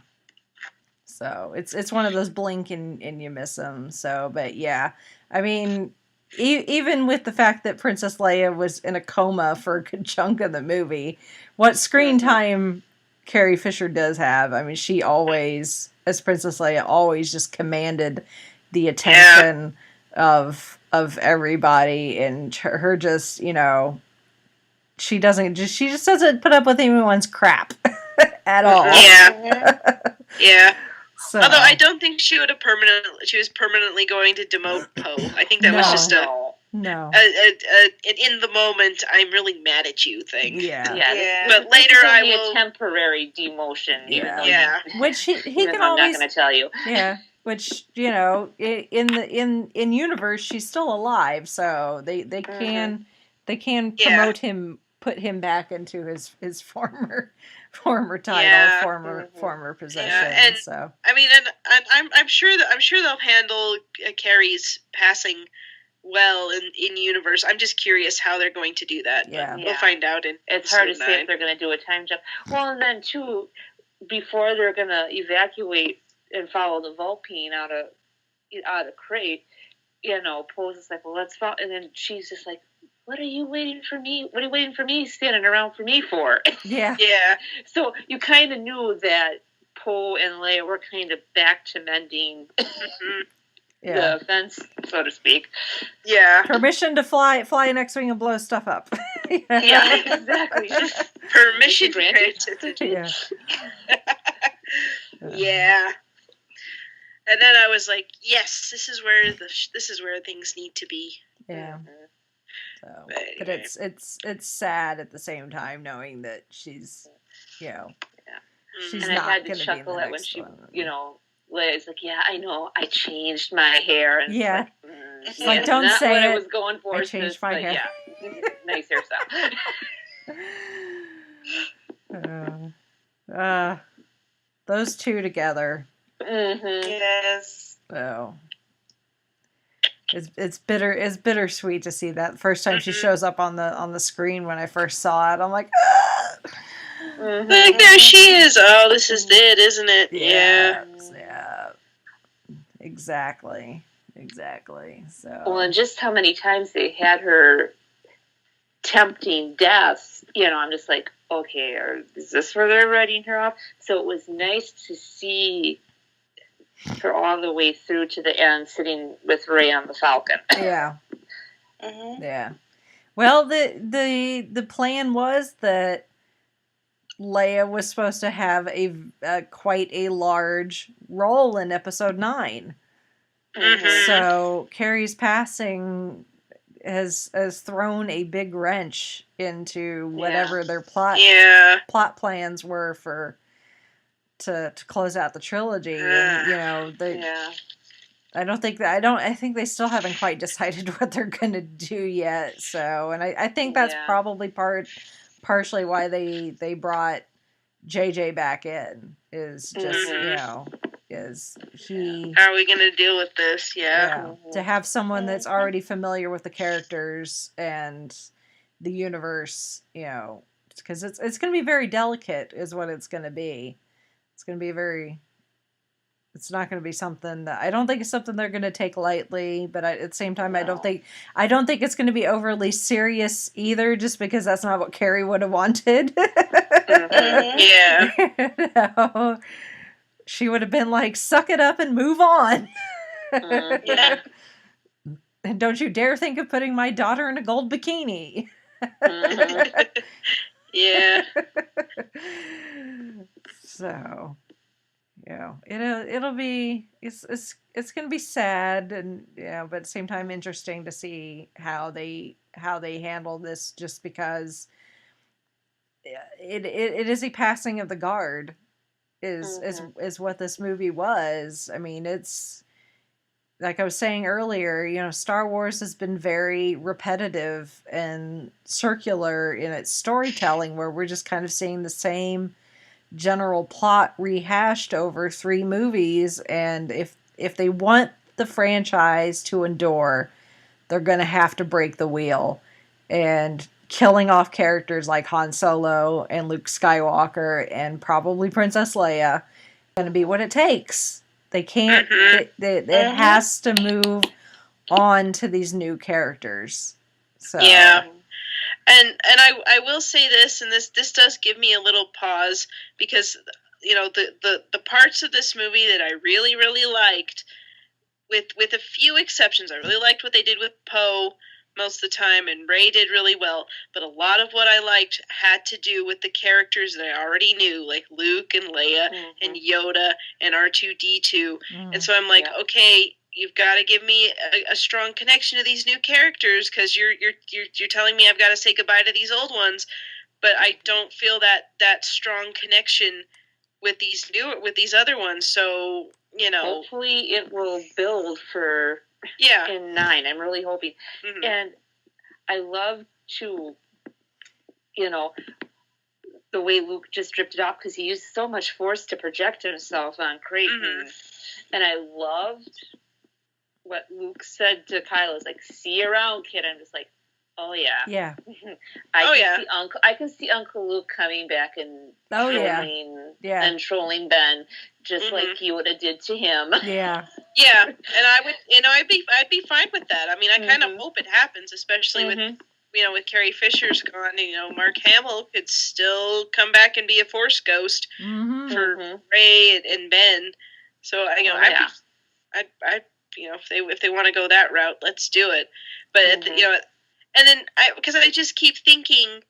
So it's one of those blink and you miss them. So, but yeah, I mean, even with the fact that Princess Leia was in a coma for a good chunk of the movie, what screen time Carrie Fisher does have, I mean, she always, as Princess Leia, always just commanded the attention of everybody, and her just, she just doesn't put up with anyone's crap at all. Yeah. Yeah. So, Although I don't think she was permanently going to demote Poe. I think that was just no. In the moment, I'm really mad at you thing. Yeah. But later I will. A temporary demotion. Yeah. Which he can always. I'm not going to tell you. Yeah. Which in universe she's still alive, so they can promote him, put him back into his former title, former possession. Yeah. And, so I mean, and I'm sure they'll handle Carrie's passing well in universe. I'm just curious how they're going to do that. Yeah. We'll find out. It's hard to say if they're going to do a time jump. Well, and then too, before they're going to evacuate and follow the Vulpine out of Crate, Poe's is like, well, let's follow. And then she's just like, what are you waiting for me? What are you waiting for me? Standing around for me for? Yeah. Yeah. So you kind of knew that Poe and Leia were kind of back to mending the fence, so to speak. Yeah. Permission to fly an X-wing and blow stuff up. Yeah, exactly. Permission granted. Yeah. Yeah. And then I was like, yes, this is where things need to be. Yeah. So, but it's sad at the same time knowing that she's, she's and not I had going to to be chuckle the at when next she, one. Leia's like, yeah, I know, I changed my hair. And yeah. It's like, don't not say what it. I was going for. I changed my hair. Yeah, nice hairstyle. Those two together. Mm-hmm. Yes. So it's bittersweet to see that first time she shows up on the screen. When I first saw it, I'm like, like, there she is. Oh, this is it, isn't it? Yeah. Exactly. So. Well, and just how many times they had her tempting death, I'm just like, okay, is this where they're writing her off? So it was nice to see her all the way through to the end, sitting with Rey on the Falcon. Yeah. Mm-hmm. Yeah. Well, the plan was that Leia was supposed to have a quite a large role in Episode 9. Mhm. So Carrie's passing has thrown a big wrench into whatever their plot plans were for to close out the trilogy, and I think they still haven't quite decided what they're gonna do yet. So, and I think that's probably partially why they brought JJ back in, is just is he how are we gonna deal with this? to have someone that's already familiar with the characters and the universe, because it's going to be very delicate, is what it's going to be. It's going to be it's not going to be something that, I don't think it's something they're going to take lightly, but at the same time, I don't think it's going to be overly serious either, just because that's not what Carrie would have wanted. Yeah. She would have been like, suck it up and move on. Yeah. And don't you dare think of putting my daughter in a gold bikini. Yeah. So, it'll be, it's going to be sad, and but at the same time interesting to see how they handle this, just because it is a passing of the guard, is what this movie was. I mean, it's like I was saying earlier, Star Wars has been very repetitive and circular in its storytelling, where we're just kind of seeing the same general plot rehashed over 3 movies. And if they want the franchise to endure, they're going to have to break the wheel. And killing off characters like Han Solo and Luke Skywalker and probably Princess Leia going to be what it takes. They can't. It has to move on to these new characters. So yeah, and I will say this, and this does give me a little pause, because the parts of this movie that I really liked, with a few exceptions, I really liked what they did with Poe most of the time, and Rey did really well, but a lot of what I liked had to do with the characters that I already knew, like Luke and Leia and Yoda and R2-D2. And so I'm like, okay, you've got to give me a strong connection to these new characters, because you're telling me I've got to say goodbye to these old ones, but I don't feel that strong connection with these other ones. So hopefully it will build for in 9. I'm really hoping. And I love to, the way Luke just stripped it off, because he used so much force to project himself on Creighton. And I loved what Luke said to Kylo, is like, see you around, kid. I'm just like, oh yeah. Yeah. I can see Uncle Luke coming back and trolling Ben, just like Yoda did to him. Yeah. Yeah, and I would, I'd be fine with that. I mean, I kind of hope it happens, especially with, with Carrie Fisher's gone. Mark Hamill could still come back and be a Force ghost for Rey and Ben. So if they want to go that route, let's do it. But and then because I just keep thinking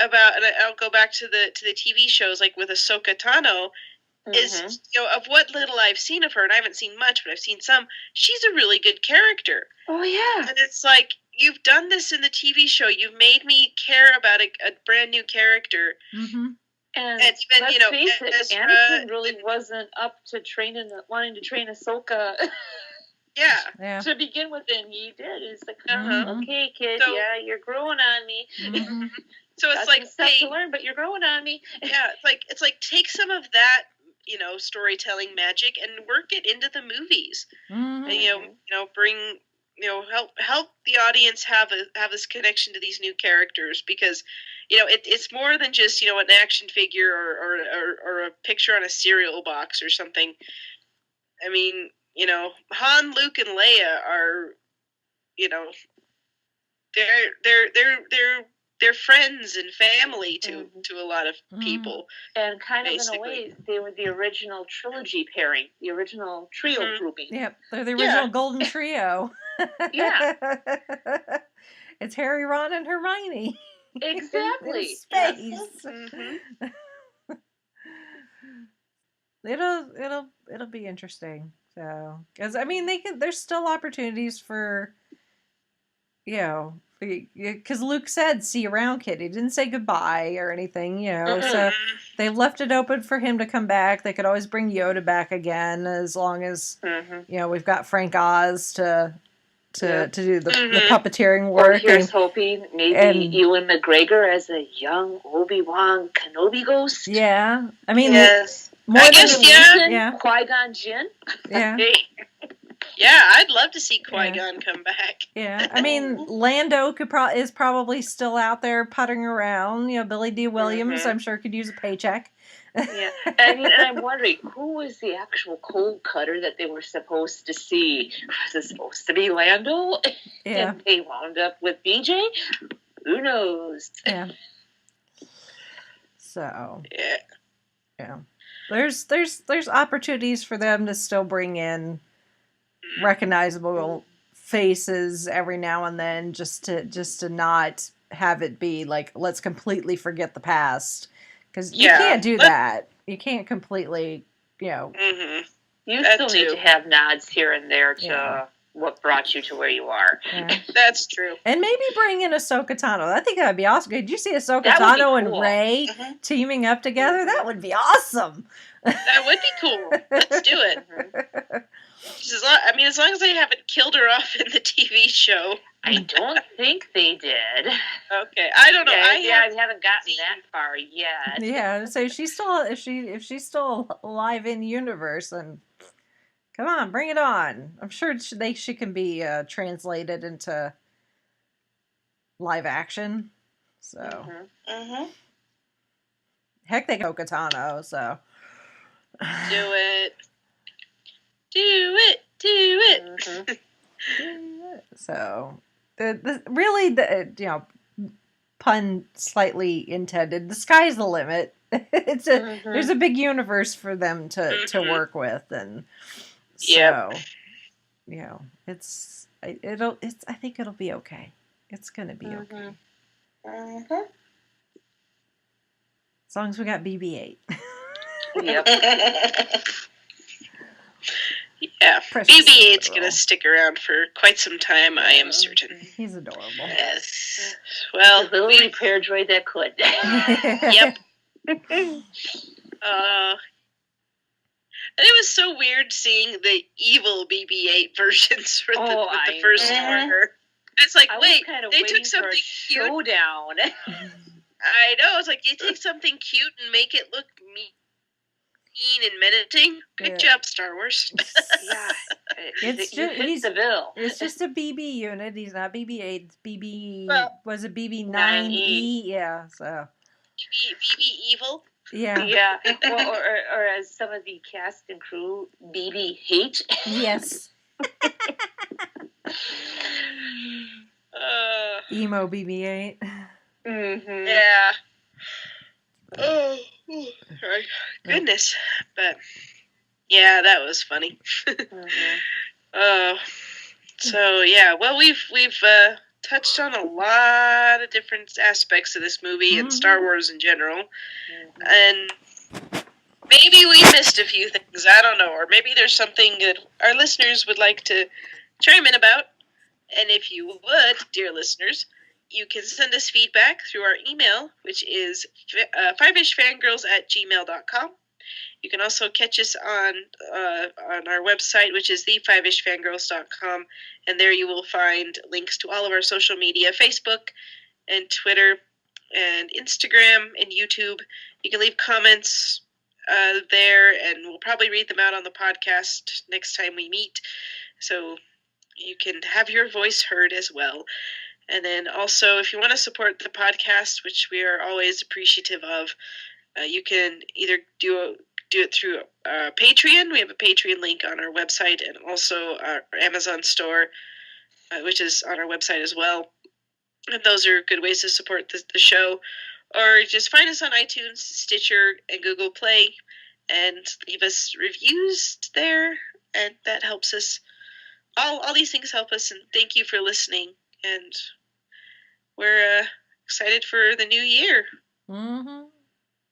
about, and I'll go back to the TV shows, like with Ahsoka Tano. Is of what little I've seen of her, and I haven't seen much, but I've seen some, she's a really good character. Oh yeah. And it's like, you've done this in the TV show, you've made me care about a brand new character. And even, let's face it, Anakin really wasn't up to wanting to train Ahsoka. To begin with, and he did. It's like, okay, kid, you're growing on me. So it's like, stuff to learn, but you're growing on me. It's like take some of that, storytelling magic and work it into the movies. And, bring, help the audience have this connection to these new characters, because, it's more than just, an action figure or a picture on a cereal box or something. I mean, Han, Luke, and Leia are, they're friends and family to a lot of Mhm. people. And kind of Basically. in a way, they were the original trilogy pairing, the original trio grouping. Yep, they're the original Golden Trio. Yeah. It's Harry, Ron, and Hermione. Exactly. In space. Mhm. It'll be interesting. So, because I mean, there's still opportunities for, because Luke said, "See you around, kid." He didn't say goodbye or anything, So they left it open for him to come back. They could always bring Yoda back again, as long as we've got Frank Oz to do the puppeteering Or work. here's hoping maybe Ewan McGregor as a young Obi-Wan Kenobi ghost. Yeah, I mean, yes. more I than guess, yeah. Qui-Gon Jinn. Yeah. Yeah, I'd love to see Qui-Gon come back. Yeah, I mean, Lando is probably still out there puttering around. Billy D. Williams, I'm sure, could use a paycheck. Yeah, and I'm wondering, who was the actual cold cutter that they were supposed to see? Was it supposed to be Lando? Yeah. And they wound up with BJ? Who knows? Yeah. So. Yeah. Yeah. There's opportunities for them to still bring in recognizable faces every now and then, just to not have it be like, let's completely forget the past, because you can't do that. You can't completely, You that still need to have nods here and there to what brought you to where you are. Yeah. That's true. And maybe bring in Ahsoka Tano. I think that would be awesome. Did you see Ahsoka Tano cool. and Rey teaming up together? That would be awesome. That would be cool. Let's do it. As long as they haven't killed her off in the TV show. I don't think they did. Okay, I don't know. I haven't gotten that far yet. Yeah, so if she's still alive in universe, then come on, bring it on. I'm sure she can be translated into live action. So heck, they go Katano. So do it. Do it. So, pun slightly intended. The sky's the limit. There's a big universe for them to work with, and so I think it'll be okay. It's gonna be okay. As long as we got BB-8. Yep. Yeah, BB-8's going to stick around for quite some time, I am certain. He's adorable. Yes. Well, the little repair droid that could. Yep. And it was so weird seeing the evil BB-8 versions for the first order. It's like, wait, they took something cute. Showdown. I know. It's like, you take something cute and make it look mean and menacing. Good job, Star Wars. It's just a BB unit. He's not BB-8. It's BB. Was it BB-9E? Yeah. So. BB evil. Yeah. Yeah. Well, or as some of the cast and crew, BB hate. Yes. Emo BB-8. Yeah. Oh, goodness. But yeah, that was funny. So yeah, well, we've touched on a lot of different aspects of this movie and Star Wars in general, and maybe we missed a few things. I don't know, or maybe there's something that our listeners would like to chime in about. And if you would, dear listeners, you can send us feedback through our email, which is 5ishfangirls@gmail.com. You can also catch us on our website, which is the5ishfangirls.com, and there you will find links to all of our social media, Facebook and Twitter and Instagram and YouTube. You can leave comments there, and we'll probably read them out on the podcast next time we meet, so you can have your voice heard as well. And then also, if you want to support the podcast, which we are always appreciative of, you can either do it through Patreon. We have a Patreon link on our website, and also our Amazon store, which is on our website as well. And those are good ways to support the show. Or just find us on iTunes, Stitcher, and Google Play, and leave us reviews there, and that helps us. All these things help us, and thank you for listening. And we're excited for the new year. Mm-hmm.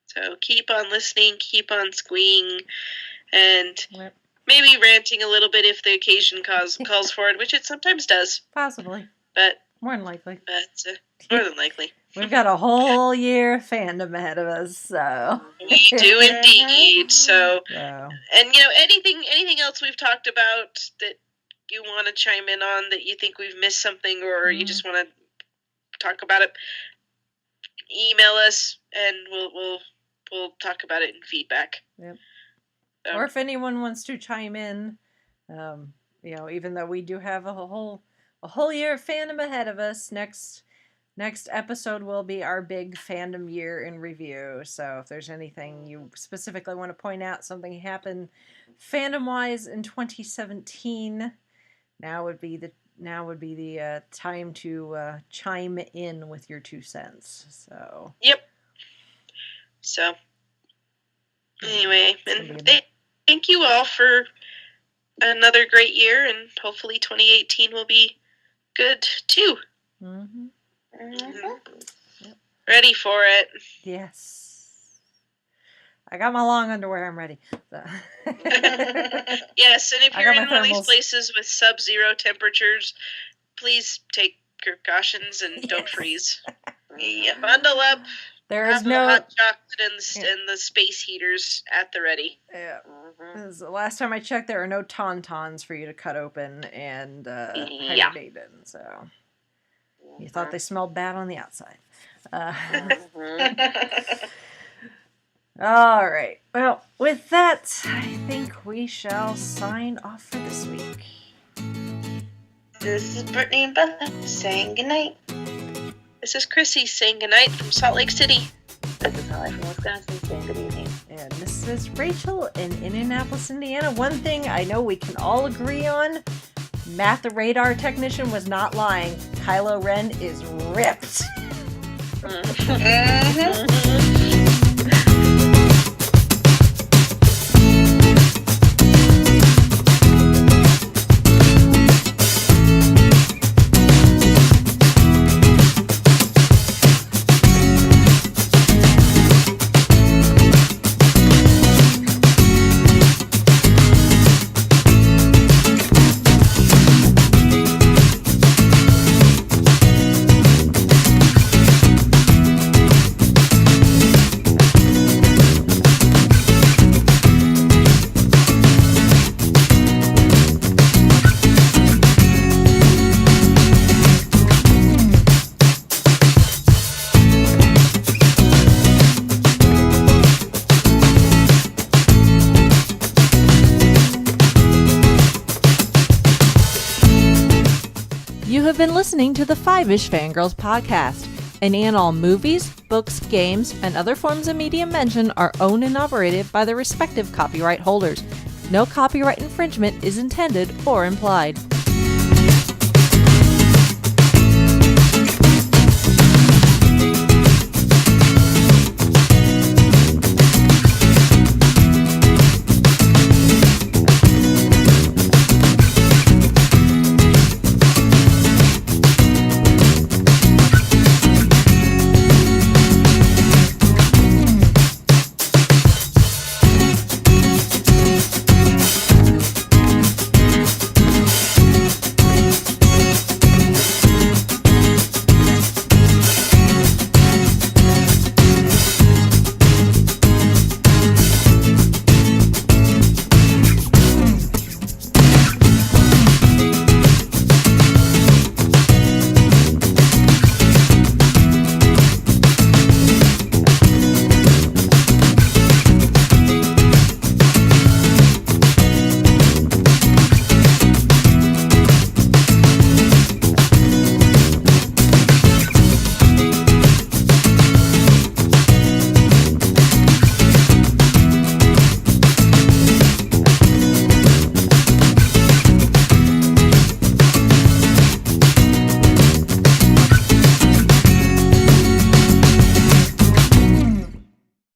So keep on listening, keep on squeeing, and Yep. maybe ranting a little bit if the occasion calls for it, which it sometimes does. Possibly. But More than likely. More than likely. We've got a whole year of fandom ahead of us, so. We do indeed. So, So. and anything else we've talked about that you want to chime in on, that you think we've missed something, or you just want to talk about it, email us and we'll talk about it in feedback. Yep. So. Or if anyone wants to chime in, even though we do have a whole year of fandom ahead of us, next episode will be our big fandom year in review. So if there's anything you specifically want to point out, something happened fandom-wise in 2017, now would be the time to chime in with your 2 cents. So. Yep. So. Anyway, and thank you all for another great year, and hopefully 2018 will be good too. Mm-hmm. Yep. Ready for it. Yes. I got my long underwear. I'm ready. So. Yes, and if you're in one of these thermals. Places with sub-zero temperatures, please take precautions and don't freeze. Yeah, bundle up. There is have no the hot chocolate and the space heaters at the ready. Yeah. The last time I checked, there are no tauntauns for you to cut open and hibernate in. So you thought they smelled bad on the outside. All right. Well, with that, I think we shall sign off for this week. This is Brittany and Bella saying goodnight. This is Chrissy saying goodnight from Salt Lake City. This is Holly from Wisconsin saying good evening. And this is Rachel in Indianapolis, Indiana. One thing I know we can all agree on, Matt the radar technician was not lying. Kylo Ren is ripped. You have been listening to the Five-ish Fangirls podcast. Any and all movies, books, games, and other forms of media mentioned are owned and operated by their respective copyright holders. No copyright infringement is intended or implied.